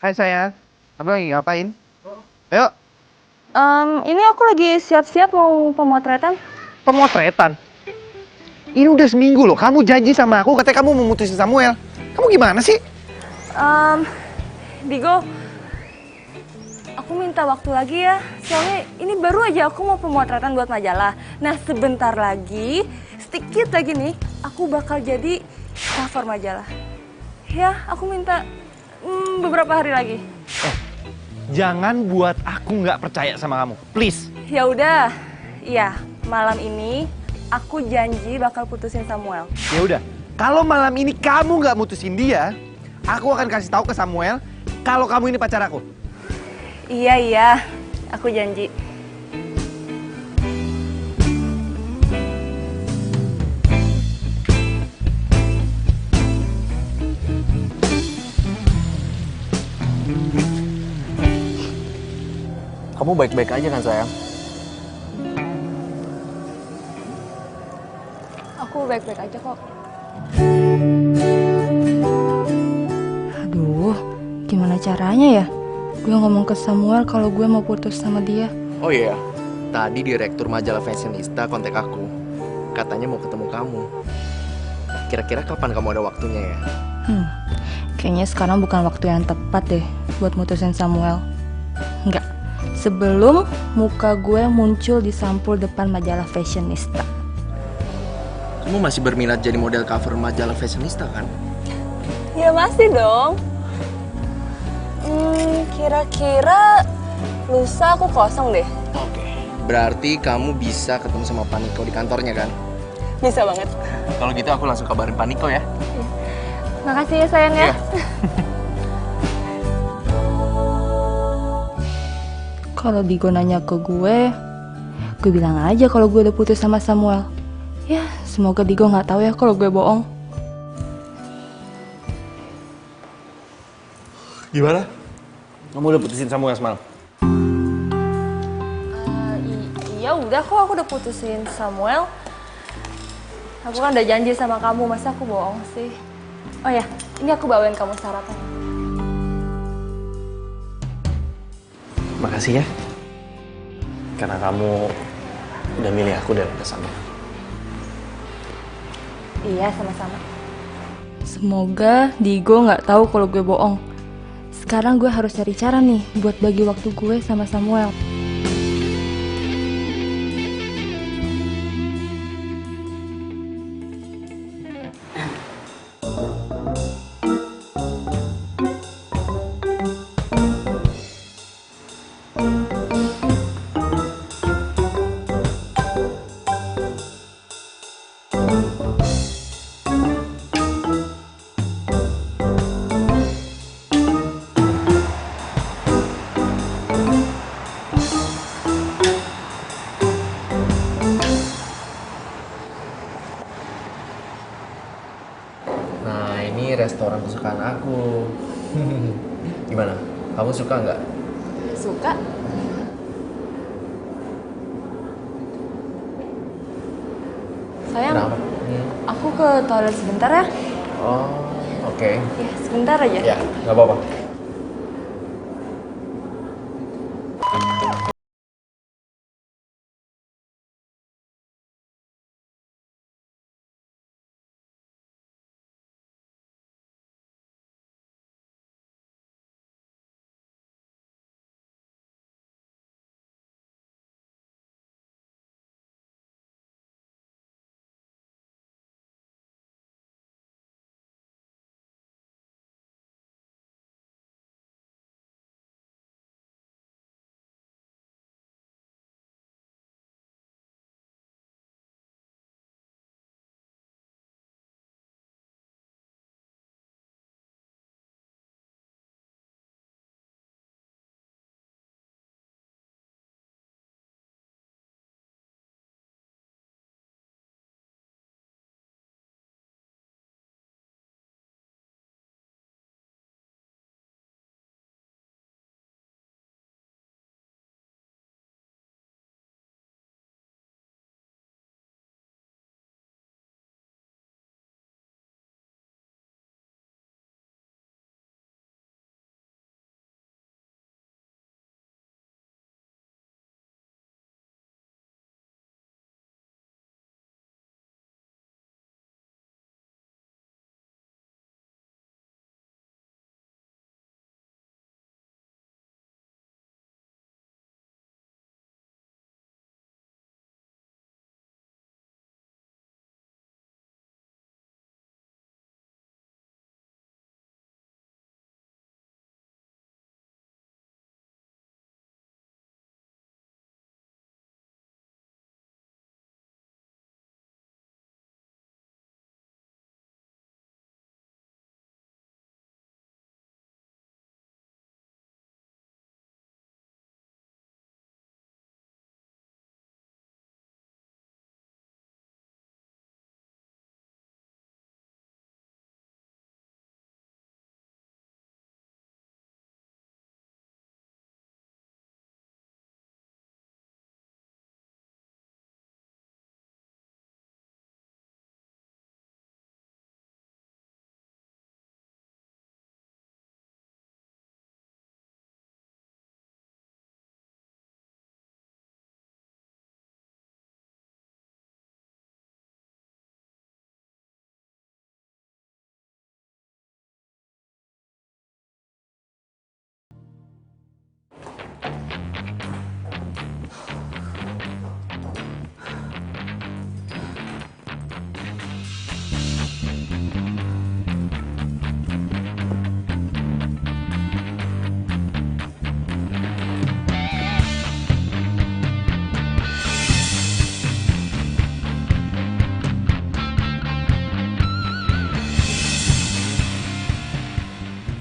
Hai sayang, kamu lagi ngapain? Ayo. Ini aku lagi siap-siap mau pemotretan. Pemotretan? Ini udah seminggu loh, kamu janji sama aku katanya kamu mau mutusin Samuel. Kamu gimana sih? Digo, aku minta waktu lagi ya. Soalnya ini baru aja aku mau pemotretan buat majalah. Nah sebentar lagi, sedikit lagi nih, aku bakal jadi cover majalah. Ya, aku minta beberapa hari lagi. Jangan buat aku nggak percaya sama kamu, please. Ya udah, iya malam ini aku janji bakal putusin Samuel. Ya udah, kalau malam ini kamu nggak mutusin dia, aku akan kasih tahu ke Samuel kalau kamu ini pacar aku. Iya, aku janji. Kamu baik-baik aja kan sayang? Aku baik-baik aja kok. Aduh, gimana caranya ya? Gue ngomong ke Samuel kalau gue mau putus sama dia. Oh iya, tadi direktur majalah Fashionista kontak aku. Katanya mau ketemu kamu. Kira-kira kapan kamu ada waktunya ya? Kayaknya sekarang bukan waktu yang tepat deh buat mutusin Samuel. Enggak, sebelum muka gue muncul di sampul depan majalah Fashionista. Kamu masih berminat jadi model cover majalah Fashionista kan? Ya masih dong. Kira-kira lusa aku kosong deh. Oke. Berarti kamu bisa ketemu sama Paniko di kantornya kan? Bisa banget. Kalau gitu aku langsung kabarin Paniko ya. Makasih ya sayang ya. Kalau Digo nanya ke gue bilang aja kalau gue udah putus sama Samuel. Ya, semoga Digo nggak tahu ya kalau gue bohong. Gimana? Kamu udah putusin Samuel semalam? Iya udah kok, aku udah putusin Samuel. Aku kan udah janji sama kamu, masa aku bohong sih? Oh ya, ini aku bawain kamu sarapan. Makasih ya. Karena kamu udah milih aku daripada Samuel. Iya, sama-sama. Semoga Digo nggak tahu kalau gue bohong. Sekarang gue harus cari cara nih buat bagi waktu gue sama Samuel. Gimana? Kamu suka nggak? Suka? Sayang, Kenapa? aku ke toilet sebentar ya. Oh, oke. Ya, sebentar aja. Ya, nggak apa-apa.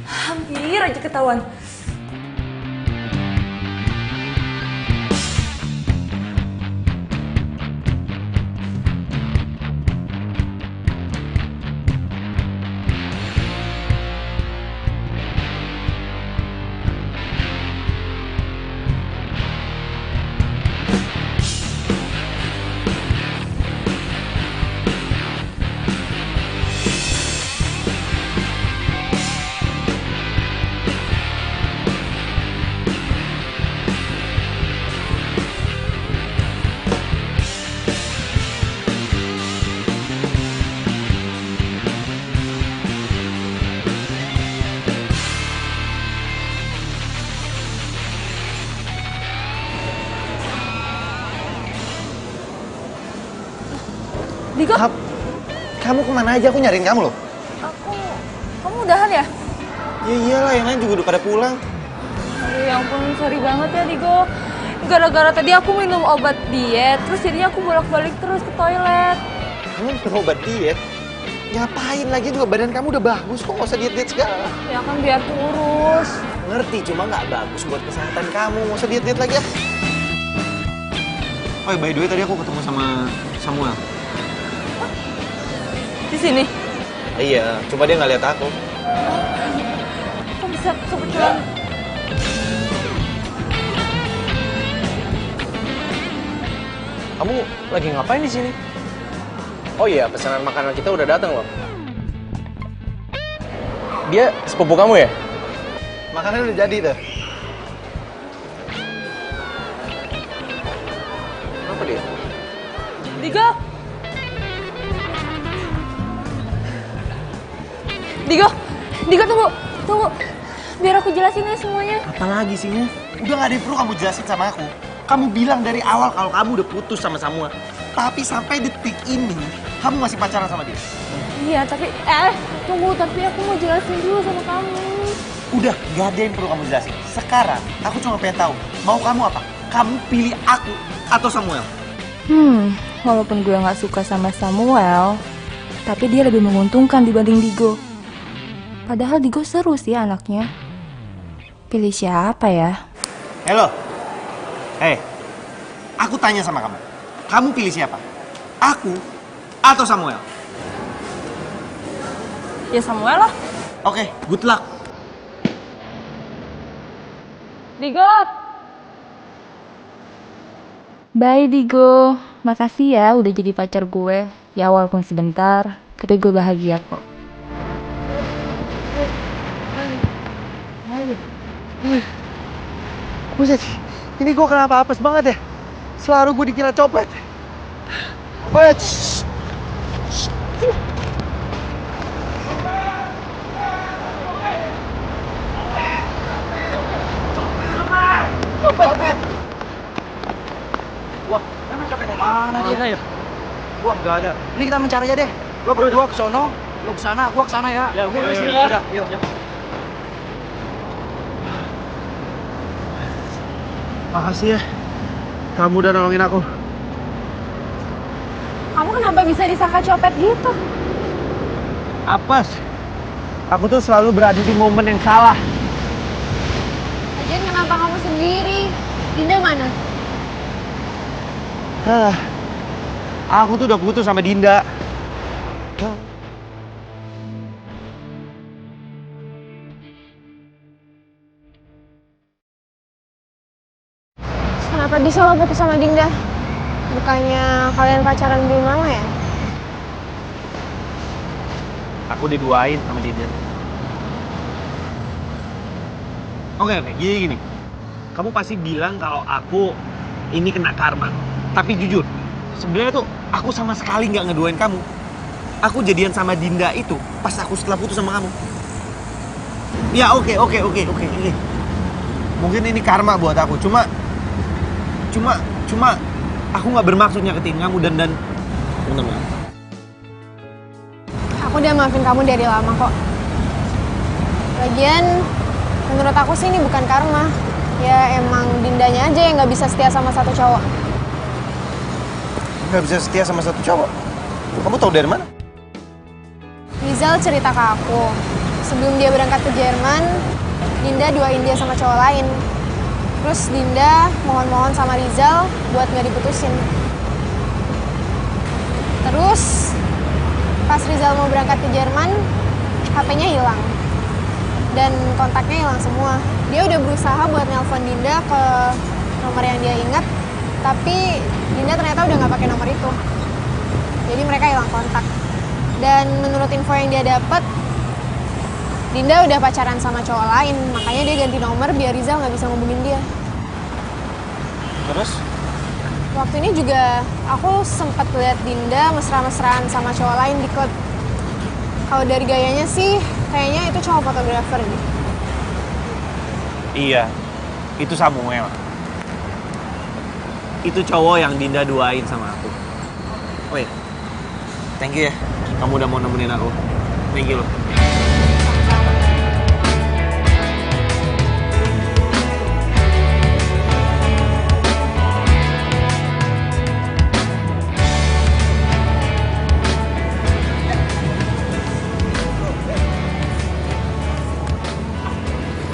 Hampir aja ketahuan. Diko? Kamu kemana aja? Aku nyariin kamu loh. Kamu udahan ya? Ya iyalah, yang lain juga udah pada pulang. Aduh, ya ampun, sorry banget ya Digo. Gara-gara tadi aku minum obat diet, terus jadinya aku bolak-balik terus ke toilet. Kamu minum obat diet? Ngapain lagi juga, badan kamu udah bagus kok, nggak usah diet-diet segala. Ya kan biar kurus. Ngerti, cuma nggak bagus buat kesehatan kamu, nggak usah diet-diet lagi ya. Oh, by the way, tadi aku ketemu sama Samuel. Di sini? Iya, cuma dia nggak lihat aku. Kamu Buset, kebetulan. Kamu lagi ngapain di sini? Oh iya, pesanan makanan kita udah datang loh. Dia sepupu kamu ya? Makanannya udah jadi tuh. Apa dia? Digo! Digo tunggu. Biar aku jelasin ya semuanya. Apalagi sih, Move? Udah gak ada yang perlu kamu jelasin sama aku. Kamu bilang dari awal kalau kamu udah putus sama Samuel. Tapi sampai detik ini, kamu masih pacaran sama dia. Iya, tapi tunggu, tapi aku mau jelasin dulu sama kamu. Udah, gak ada yang perlu kamu jelasin. Sekarang, aku cuma pengen tahu, mau kamu apa? Kamu pilih aku atau Samuel? Walaupun gue gak suka sama Samuel, tapi dia lebih menguntungkan dibanding Digo. Padahal Digo seru sih anaknya. Pilih siapa ya? Halo? Aku tanya sama kamu. Kamu pilih siapa? Aku atau Samuel? Ya Samuel lah. Oke, good luck. Digo! Bye Digo, makasih ya udah jadi pacar gue. Ya walaupun sebentar, tapi gue bahagia kok. Buset, ini gue kenapa apes banget ya? Selalu gue dikira copet. Wait. Wah, mana dia ya? Gua nggak ada. Ini kita mencari aja deh. Gua berdua ke sono, lu ke sana, gua ke sana ya. Ya, gua sini ya. Udah, yuk. Makasih ya. Kamu udah nolongin aku. Kamu kenapa bisa disangka copet gitu? Apes. Aku tuh selalu berada di momen yang salah. Lagian kenapa kamu sendiri? Dinda mana? Aku tuh udah putus sama Dinda. Kenapa bisa lo putus sama Dinda? Bukannya kalian pacaran belum lama ya? Aku diduain sama Dinda. Oke, gini. Kamu pasti bilang kalau aku ini kena karma. Tapi jujur, sebenarnya tuh aku sama sekali nggak ngeduain kamu. Aku jadian sama Dinda itu pas aku setelah putus sama kamu. Ya oke. Mungkin ini karma buat aku. Cuma aku nggak bermaksud nyakitin kamu dan bentar. Aku udah maafin kamu dari lama kok. Lagian, menurut aku sih ini bukan karma. Ya emang Dindanya aja yang nggak bisa setia sama satu cowok. Nggak bisa setia sama satu cowok? Kamu tahu dari mana? Rizal cerita ke aku, sebelum dia berangkat ke Jerman, Dinda duain dia sama cowok lain. Terus Dinda mohon-mohon sama Rizal buat nggak diputusin. Terus pas Rizal mau berangkat ke Jerman, HP-nya hilang. Dan kontaknya hilang semua. Dia udah berusaha buat nelpon Dinda ke nomor yang dia ingat, tapi Dinda ternyata udah nggak pakai nomor itu. Jadi mereka hilang kontak. Dan menurut info yang dia dapat, Dinda udah pacaran sama cowok lain, makanya dia ganti nomor biar Rizal nggak bisa ngubungin dia. Terus? Waktu ini juga aku sempat lihat Dinda mesra-mesraan sama cowok lain di klub. Kalau dari gayanya sih, kayaknya itu cowok fotografer gitu. Iya, itu Samuel. Itu cowok yang Dinda duain sama aku. Oh iya, thank you ya. Kamu udah mau nemenin aku. Thank you loh.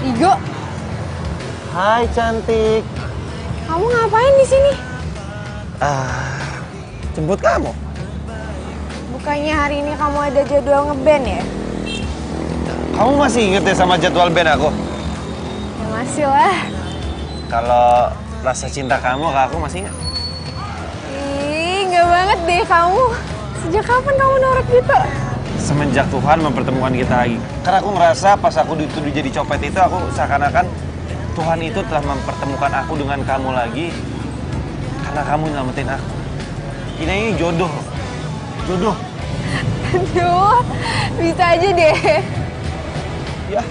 Digo, Hai cantik. kamu ngapain di sini? Jemput kamu. Bukannya hari ini kamu ada jadwal ngeband ya? Kamu masih inget ya sama jadwal band aku? Ya masih lah. Kalau rasa cinta kamu ke aku masih ingat? Ih, nggak banget deh kamu. Sejak kapan kamu norak gitu? Semenjak Tuhan mempertemukan kita lagi. Karena aku ngerasa pas aku dituduh jadi copet itu, aku seakan-akan Tuhan itu telah mempertemukan aku dengan kamu lagi. Karena kamu nyelamatin aku. Ini jodoh. Jodoh. Aduh, bisa aja deh. Ya.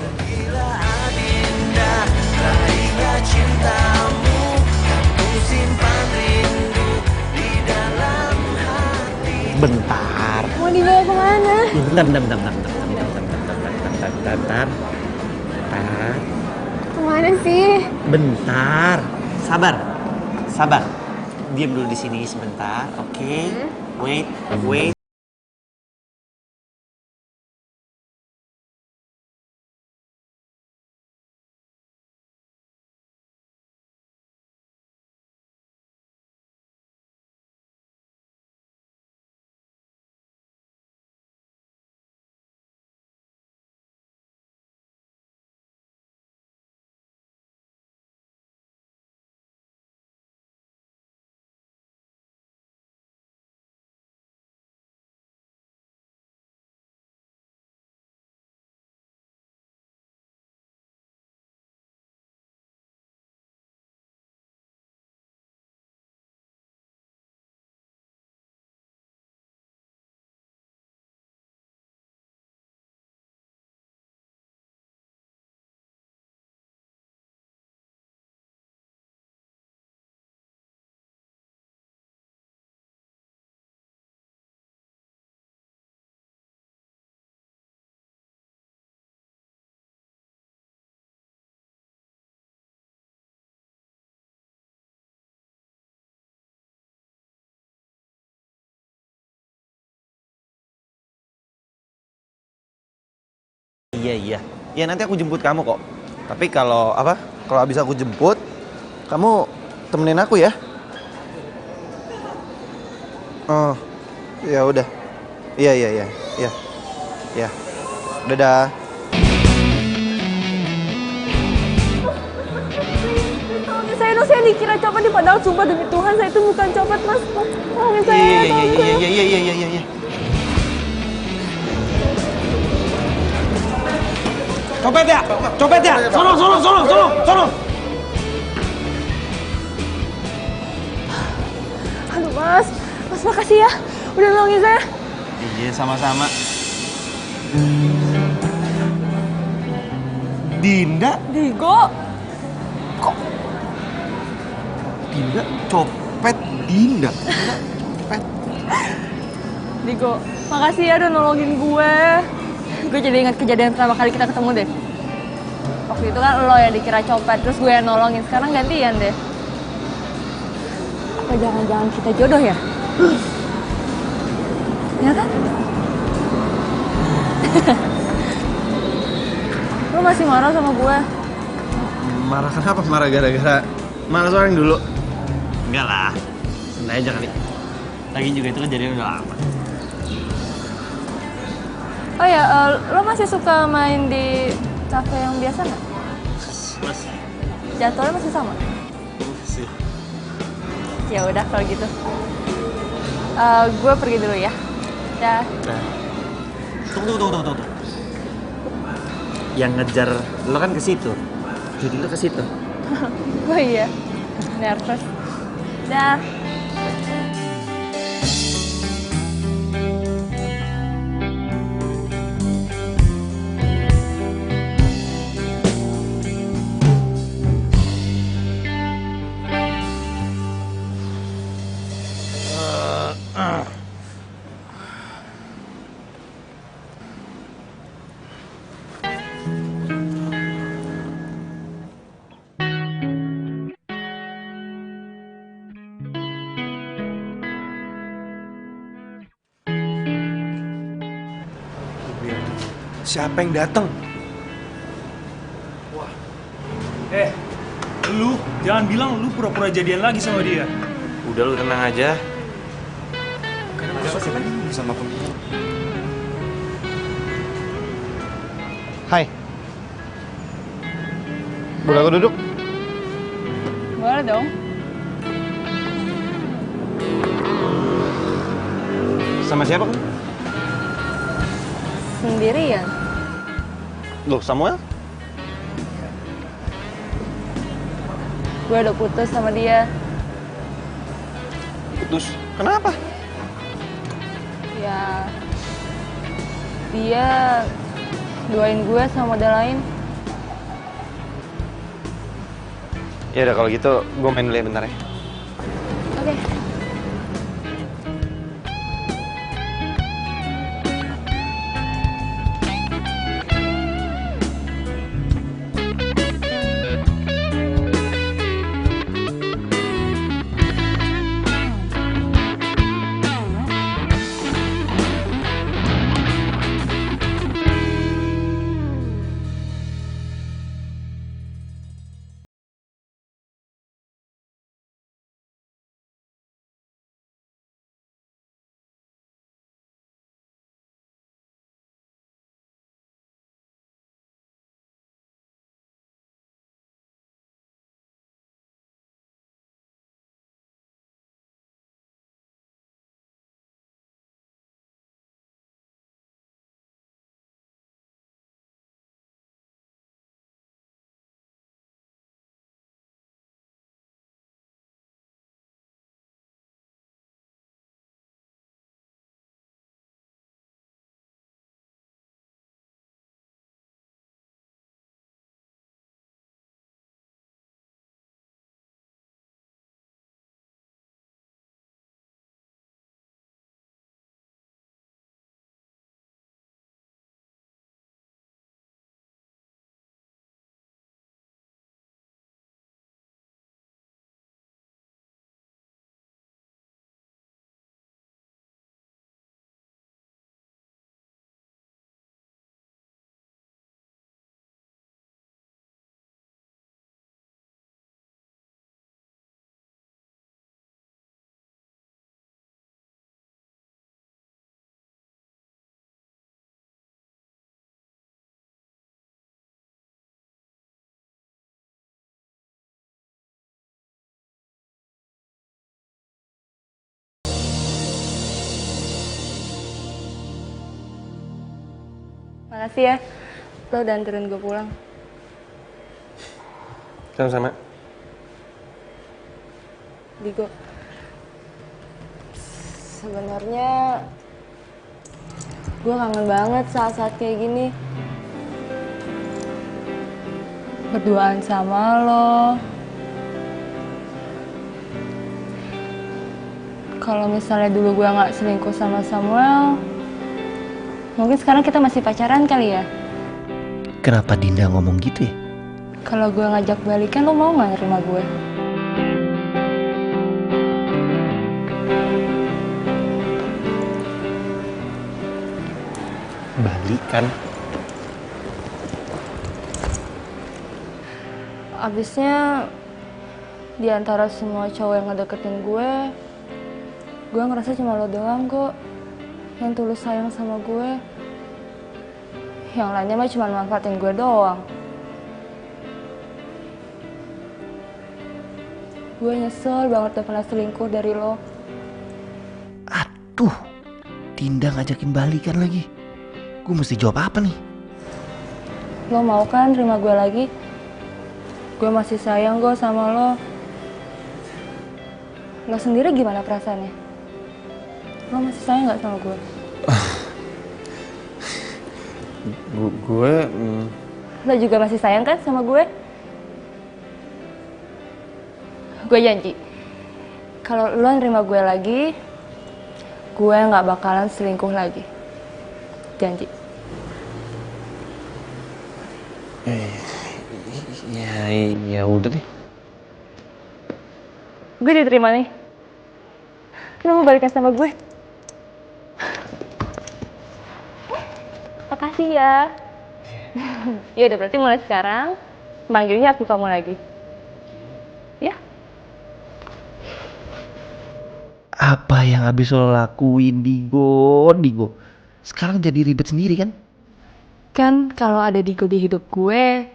Bentar. Mau dibawa kemana? Bentar. Kemana sih? Bentar. Sabar. Diam dulu di sini sebentar, oke? Wait. Iya. Ya nanti aku jemput kamu kok. Tapi kalau habis aku jemput, kamu temenin aku ya. Oh, ya udah. Iya. Ya. Dadah. Saya dikira copet nih, padahal sumpah demi Tuhan saya itu bukan copet, Mas. Tolongin saya. Iya. Copet ya. Sono. Aduh, Mas makasih ya, udah nolongin saya. Iya, sama-sama. Dinda? Digo? Kok? Dinda? Copet Dinda? Copet? Digo, makasih ya udah nolongin gue. Gue jadi ingat kejadian pertama kali kita ketemu deh. Waktu itu kan lo yang dikira copet, terus gue yang nolongin. Sekarang gantian deh. Apa jangan-jangan kita jodoh ya? Ya kan? Lo masih marah sama gue? Marah kenapa? Marah gara-gara malas orang dulu? Enggak lah, santai aja kali. Lagi juga itu kejadian udah lama. Oh ya, lo masih suka main di cafe yang biasa nggak? Masih. Jadwalnya masih sama? Masih. Ya udah kalau gitu. Gue pergi dulu ya. Dah. Tunggu. Yang ngejar lo kan ke situ. Jadi lo ke situ. Oh iya. Nervous. Dah. Siapa yang datang? Wah. Lu jangan bilang lu pura-pura jadian lagi sama dia. Udah lu tenang aja. Sama Hai. Boleh aku duduk? Boleh dong. Sama siapa kamu? Sendirian. Loh, Samuel? Gue udah putus sama dia. Putus? Kenapa? Ya, dia doain gue sama model lain. Ya udah kalau gitu, gue main dulu ya bentar ya. Oke. Makasih ya, lo udah anterin gue pulang. Sama-sama. Digo, sebenarnya gue kangen banget saat-saat kayak gini. Berduaan sama lo. Kalau misalnya dulu gue nggak selingkuh sama Samuel, mungkin sekarang kita masih pacaran kali ya? Kenapa Dinda ngomong gitu ya? Kalau gue ngajak balikan, lo mau nggak nerima gue? Balikan? Abisnya, di antara semua cowok yang ngedeketin gue ngerasa cuma lo doang kok yang tulus sayang sama gue. Yang lainnya mah cuma manfaatin gue doang. Gue nyesel banget udah pernah selingkuh dari lo. Aduh, Dinda ngajakin balikan lagi. Gue mesti jawab apa nih? Lo mau kan terima gue lagi? Gue masih sayang kok sama lo. Lo sendiri gimana perasaannya? Lo masih sayang gak sama gue? Lo juga masih sayang kan sama gue? Gue janji, kalau lo nerima gue lagi, gue gak bakalan selingkuh lagi. Janji. Ya udah deh. Gue diterima nih. Lo mau balikan sama gue? Makasih ya. Ya udah, berarti mulai sekarang manggilnya aku kamu lagi. Ya? Apa yang habis lo lakuin, Digo? Sekarang jadi ribet sendiri kan? Kan kalau ada Digo di hidup gue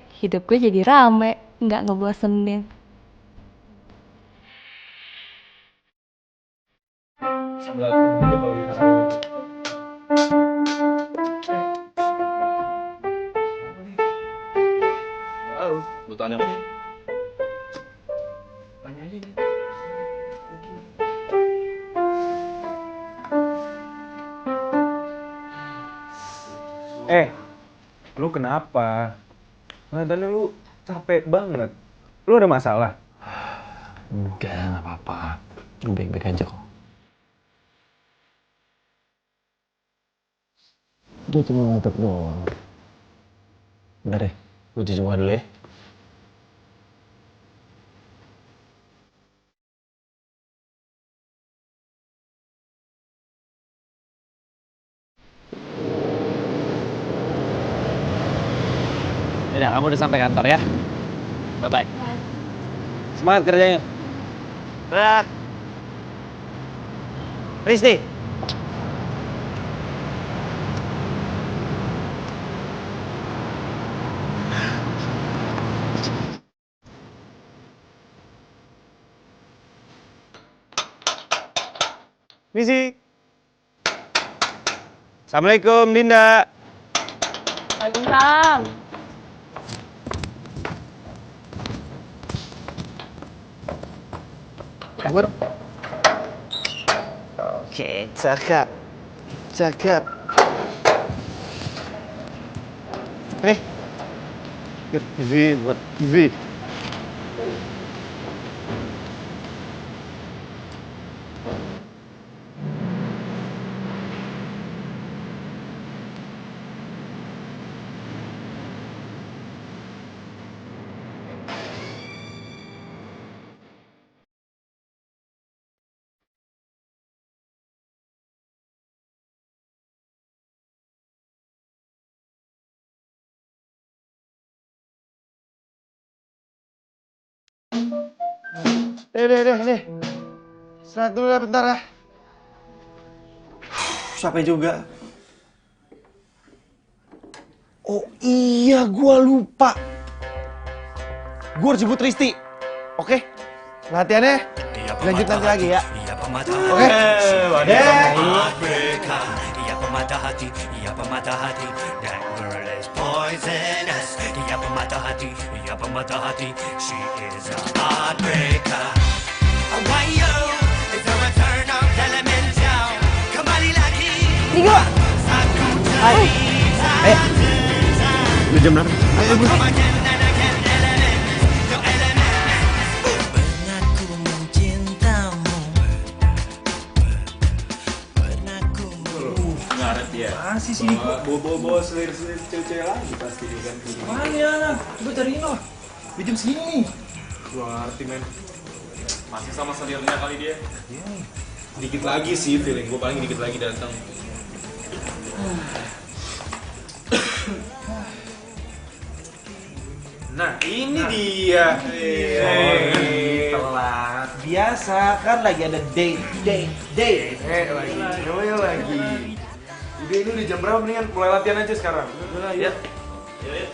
jadi rame, nggak ngebosenin. Lu tanya. Lu kenapa? Kelihatannya lu capek banget. Lu ada masalah? Enggak, nggak apa-apa. Gue baik-baik aja kok. Gue cuma ngantuk doang. Bentar deh, gue cuci muka dulu ya. Udah, kamu udah sampai kantor ya? Bye-bye. Semangat kerjanya. Berat. Risti. Misi. Assalamualaikum, Dinda. Waalaikumsalam. Kabur. Oke, cakep. Cakep. Nih. Buat TV. Deh. Istirahat dulu lah bentar lah. Capek juga. Oh iya, gua lupa. Gua harus jemput Risti. Oke? Latihannya lanjut nanti lagi ya. Oke? Ia pematah hati, ia pematah hati. That girl is poisonous. Ia pematah hati, ia pematah hati. She is a heartbreaker. Wayo, it's a return of Elemental. Kembali lagi. Digo. Hai. Udah jam berapa? Ayo, bro. Masih sih bawa selir-selir cewek-cewek lagi pasti dia kan. Mana? Coba cariin loh. Di jam segini. Gua ngerti men. Masih sama selirnya kali dia. Dikit lagi sih feeling gua, paling dikit lagi datang. Nah ini dia. Telat. Biasa kan lagi ada date. Lagi. Udah ini udah jam berapa, mendingan mulai latihan aja sekarang. Udah ya. Yuk.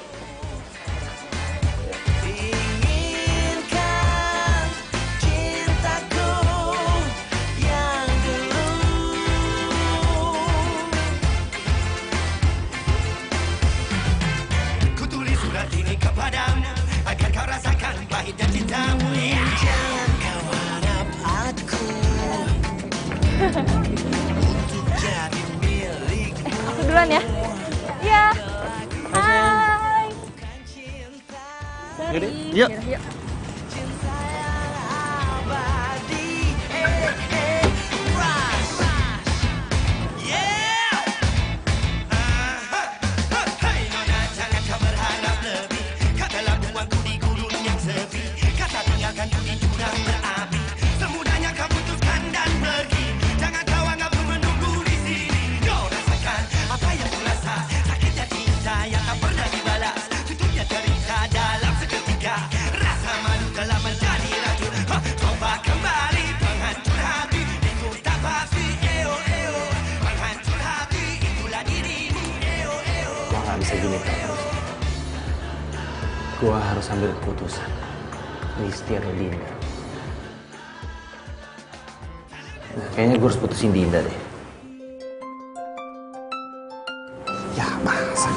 Kutulis surat ini kepadamu agar kau rasakan pahit dan cintamu. Jangan kau harap aku untuk jadi milikmu. Aku duluan ya. Iya. Hai. Yaudah, yuk. Gua nggak bisa gini Gua harus ambil keputusan. Listi atau Dinda. Nah, kayaknya gue harus putusin Dinda deh. Ya, masa?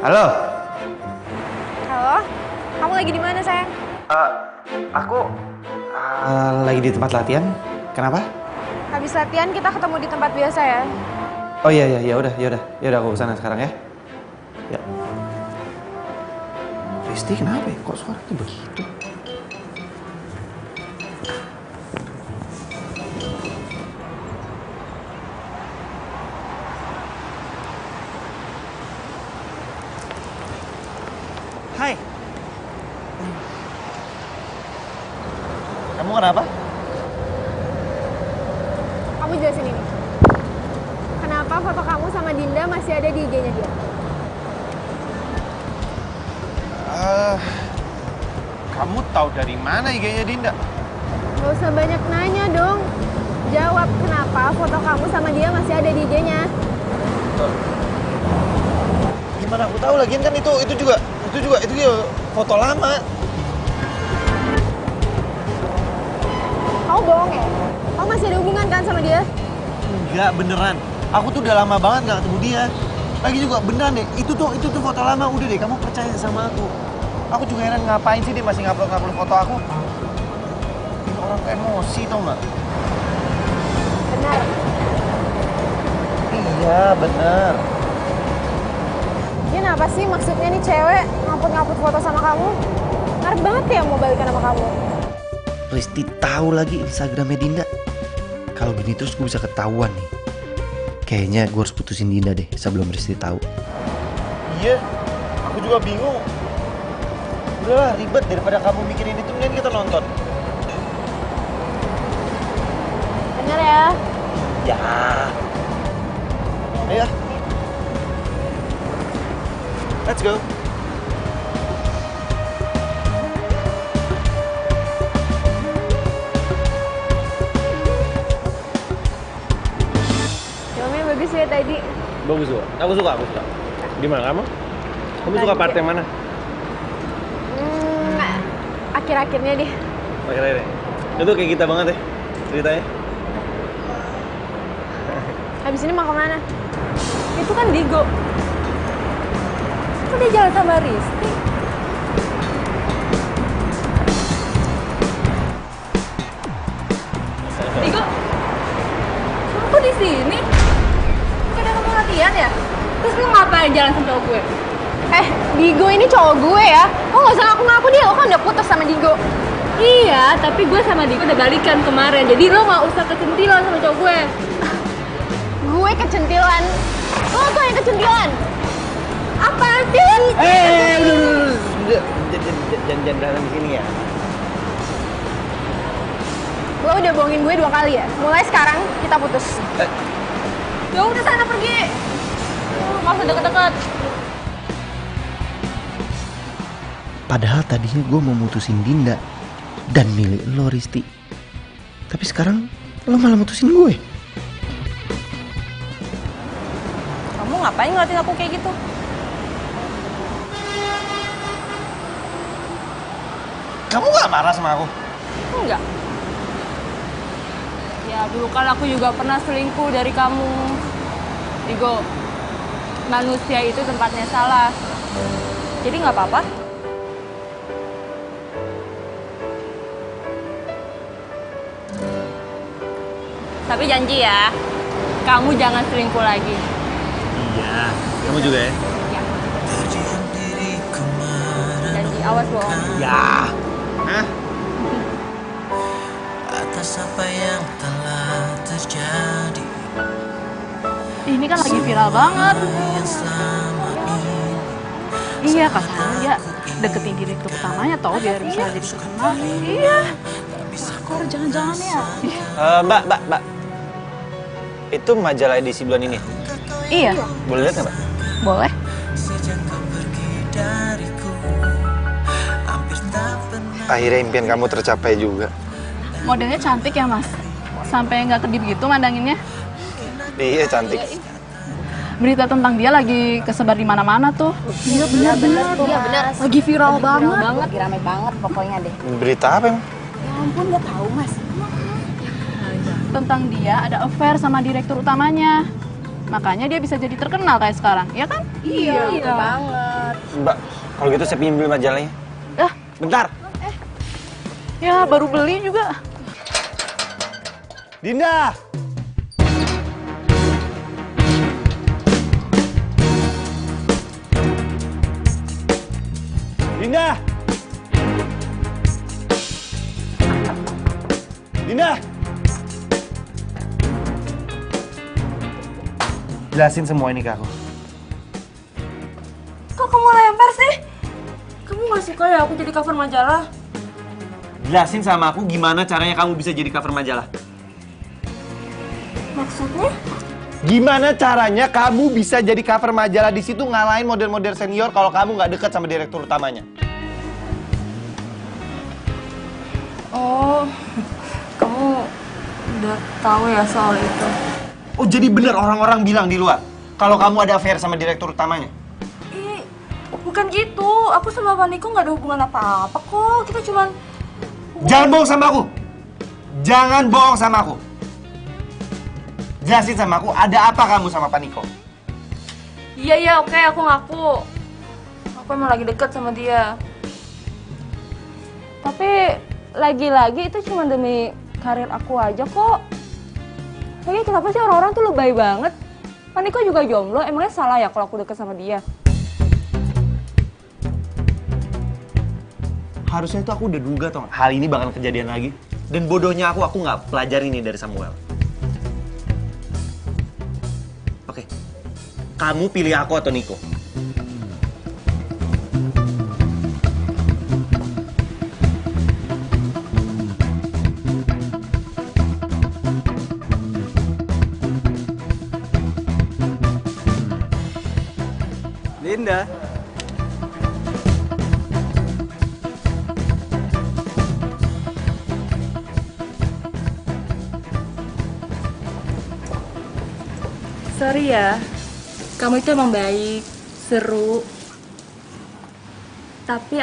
Halo? Halo? Kamu lagi di mana, sayang? Aku lagi di tempat latihan. Kenapa? Habis latihan kita ketemu di tempat biasa ya. Oh iya, ya udah aku kesana sekarang ya. Ya. Risti kenapa ya? Kok suaranya begitu? Hai. Kamu kenapa? Kamu jelasin ini. Kenapa foto kamu sama Dinda masih ada di IG-nya dia? Kamu tahu dari mana IG-nya Dinda? Gak usah banyak nanya dong. Jawab kenapa foto kamu sama dia masih ada di IG-nya. Gimana aku tahu lagian kan itu juga foto lama. Kamu bohong ya? Kamu masih ada hubungan kan sama dia? Enggak, beneran. Aku tuh udah lama banget gak ketemu dia. Lagi juga beneran deh, itu tuh foto lama. Udah deh, kamu percaya sama aku. Aku juga heran ngapain sih dia masih ngupload foto aku. Bikin orang emosi tau gak? Benar. Iya, bener. Dia kenapa sih maksudnya nih cewek ngupload foto sama kamu? Ngarep banget ya mau balikan sama kamu. Risti tahu lagi Instagramnya Dinda. Kalau gini terus gue bisa ketahuan nih. Kayaknya gue harus putusin Dinda deh sebelum Risti tahu. Iya, aku juga bingung. Udahlah ribet daripada kamu mikirin itu, mending kita nonton. Bener ya? Ya. Ayo. Let's go. Filmnya bagus ya tadi. Bagus juga. Aku suka. Gimana kamu? Kamu suka part yang mana? Akhir-akhirnya deh. Akhirnya deh. Itu kayak kita banget ya ceritanya. Habis ini mau kemana? Itu kan Digo. Kok dia jalan sama Risti? Digo, kok di sini? Bukannya kamu latihan ya? Terus lu ngapain jalan sama cowok gue? Digo ini cowok gue ya. Lo gak usah ngaku-ngaku dia, lo kan udah putus sama Digo. Iya, tapi gue sama Digo udah balikan kemarin. Jadi lo gak usah kecentilan sama cowok gue. Gue kecentilan. Lo tuh yang kecentilan. Apa sih? Udah. Jangan berantem di sini ya. Lo udah bohongin gue 2 kali ya. Mulai sekarang kita putus. Ya udah sana pergi. Gak usah deket-deket. Padahal tadinya gue mau mutusin Dinda dan milih lo Risti. Tapi sekarang lo malah mutusin gue. Kamu ngapain ngeliatin aku kayak gitu? Kamu gak marah sama aku? Enggak. Ya dulu kan aku juga pernah selingkuh dari kamu. Digo, manusia itu tempatnya salah. Jadi nggak apa-apa. Tapi janji ya, kamu jangan selingkuh lagi. Iya, kamu juga ya? Ya. Janji, awas bohong. Ya. Hah? Atas apa yang telah terjadi. Ini kan lagi viral banget. Iya katanya deketin direktur utamanya tau biar bisa jadi terkenal. Iya. Kok jangan-jangan ya? Mbak. Itu majalah edisi bulan ini? Iya. Boleh lihat nggak, Mbak? Boleh. Akhirnya impian kamu tercapai juga. Modelnya cantik ya mas? Sampai nggak kedip gitu mandanginnya? Iya, cantik. Berita tentang dia lagi kesebar di mana-mana tuh. Iya benar. Lagi viral banget. Lagi rame banget pokoknya deh. Berita apa emang? Ya ampun, nggak tahu mas. Tentang dia ada affair sama direktur utamanya. Makanya dia bisa jadi terkenal kayak sekarang, ya kan? Iya. Banget. Mbak, kalau gitu saya pinjem dulu majalahnya. Bentar. Ya baru beli juga. Dinda! Dinda! Dinda! Jelasin semua ini ke aku. Kok kamu lempar sih? Kamu gak suka ya aku jadi cover majalah? Jelasin sama aku gimana caranya kamu bisa jadi cover majalah. Maksudnya? Gimana caranya kamu bisa jadi cover majalah di situ ngalahin model-model senior kalau kamu nggak dekat sama direktur utamanya? Oh, kamu udah tahu ya soal itu? Oh, jadi bener orang-orang bilang di luar kalau kamu ada affair sama direktur utamanya? Bukan gitu, aku sama Pak Niko nggak ada hubungan apa-apa kok. Kita cuman... Jangan bohong sama aku! Jangan bohong sama aku! Jelasin sama aku, ada apa kamu sama Pak Niko? Iya, oke, aku ngaku. Aku emang lagi deket sama dia. Tapi lagi-lagi itu cuma demi karir aku aja kok. Lagi kenapa sih orang-orang tuh lebay banget? Pak Niko juga jomblo, emangnya salah ya kalau aku deket sama dia? Harusnya itu aku udah duga toh, hal ini bakal kejadian lagi. Dan bodohnya aku nggak pelajari ini dari Samuel. Oke, kamu pilih aku atau Niko? Dinda. Sorry ya, kamu itu emang baik, seru. Tapi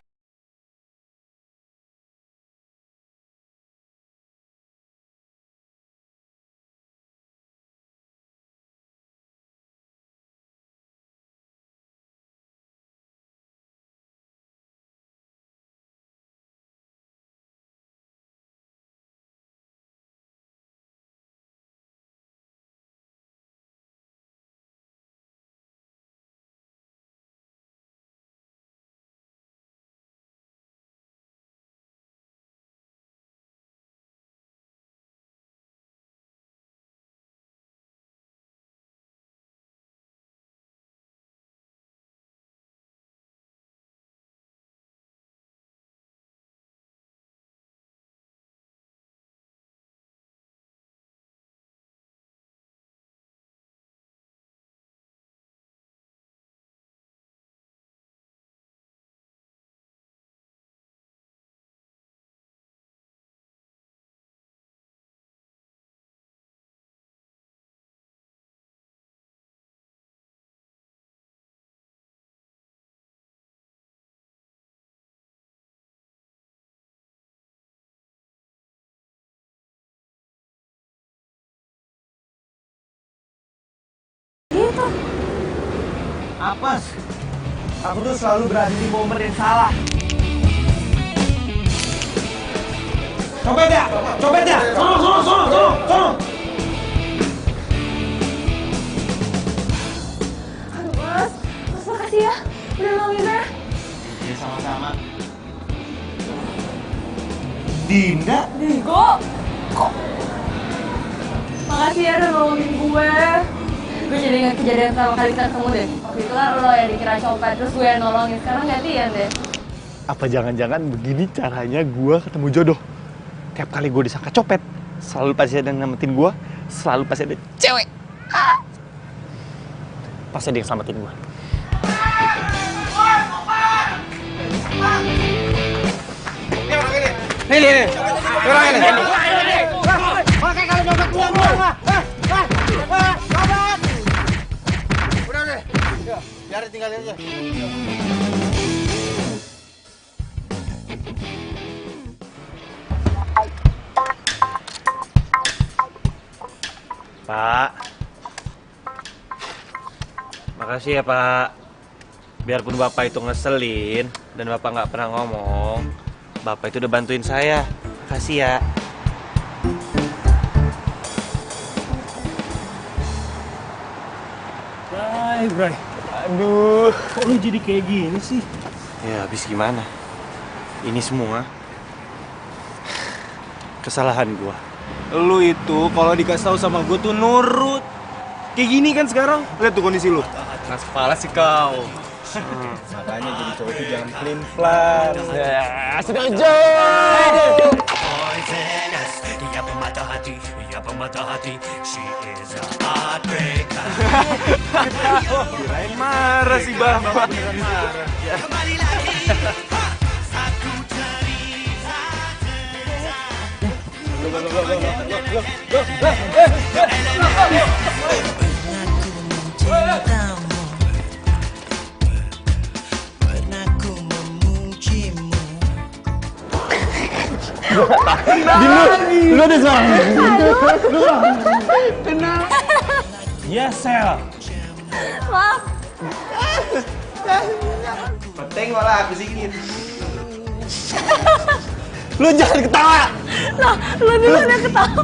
Apes, aku tuh selalu berada di momen yang salah. Copet ya! Sono! aduh mas makasih ya, udah nolongin saya. Ya sama-sama. Dinda? Digo? Kok? Makasih ya udah nolongin gue. Gue jadi ingat kejadian sama kali ketemu deh. Waktu itu kan lo yang dikira copet, terus gue yang nolongin. Sekarang gantian deh. Apa jangan-jangan begini caranya gue ketemu jodoh? Tiap kali gue disangka copet, selalu pasti ada yang nyelamatin gue, selalu pasti ada cewek. Pasti ada yang selamatin gue. Ini. Orang ini. Oke, kalau dompet gua. Biarin tinggalin aja. Pak. Makasih ya, Pak. Biarpun Bapak itu ngeselin dan Bapak nggak pernah ngomong, Bapak itu udah bantuin saya. Makasih ya. Bray. Aduh, kok lu jadi kayak gini sih? Ya, habis gimana? Ini semua kesalahan gua. Lu itu kalau dikasih tahu sama gue tuh nurut. Kayak gini kan sekarang. Lihat tuh kondisi lu. Keras kepala sih kau. Makanya jadi cowok itu jangan pelin-pelan. Ya, setuju. Poisonous, dia pemata hati, she is a heartbreaker. Kirain marah sih Bapak. Beneran marah. Kembali lagi, aku cerita. Lu ada salah. Tenang. Yes, Sel. Maaf. Penting malah aku sikit. Lu jangan ketawa. Nah, lu dulu yang ketawa.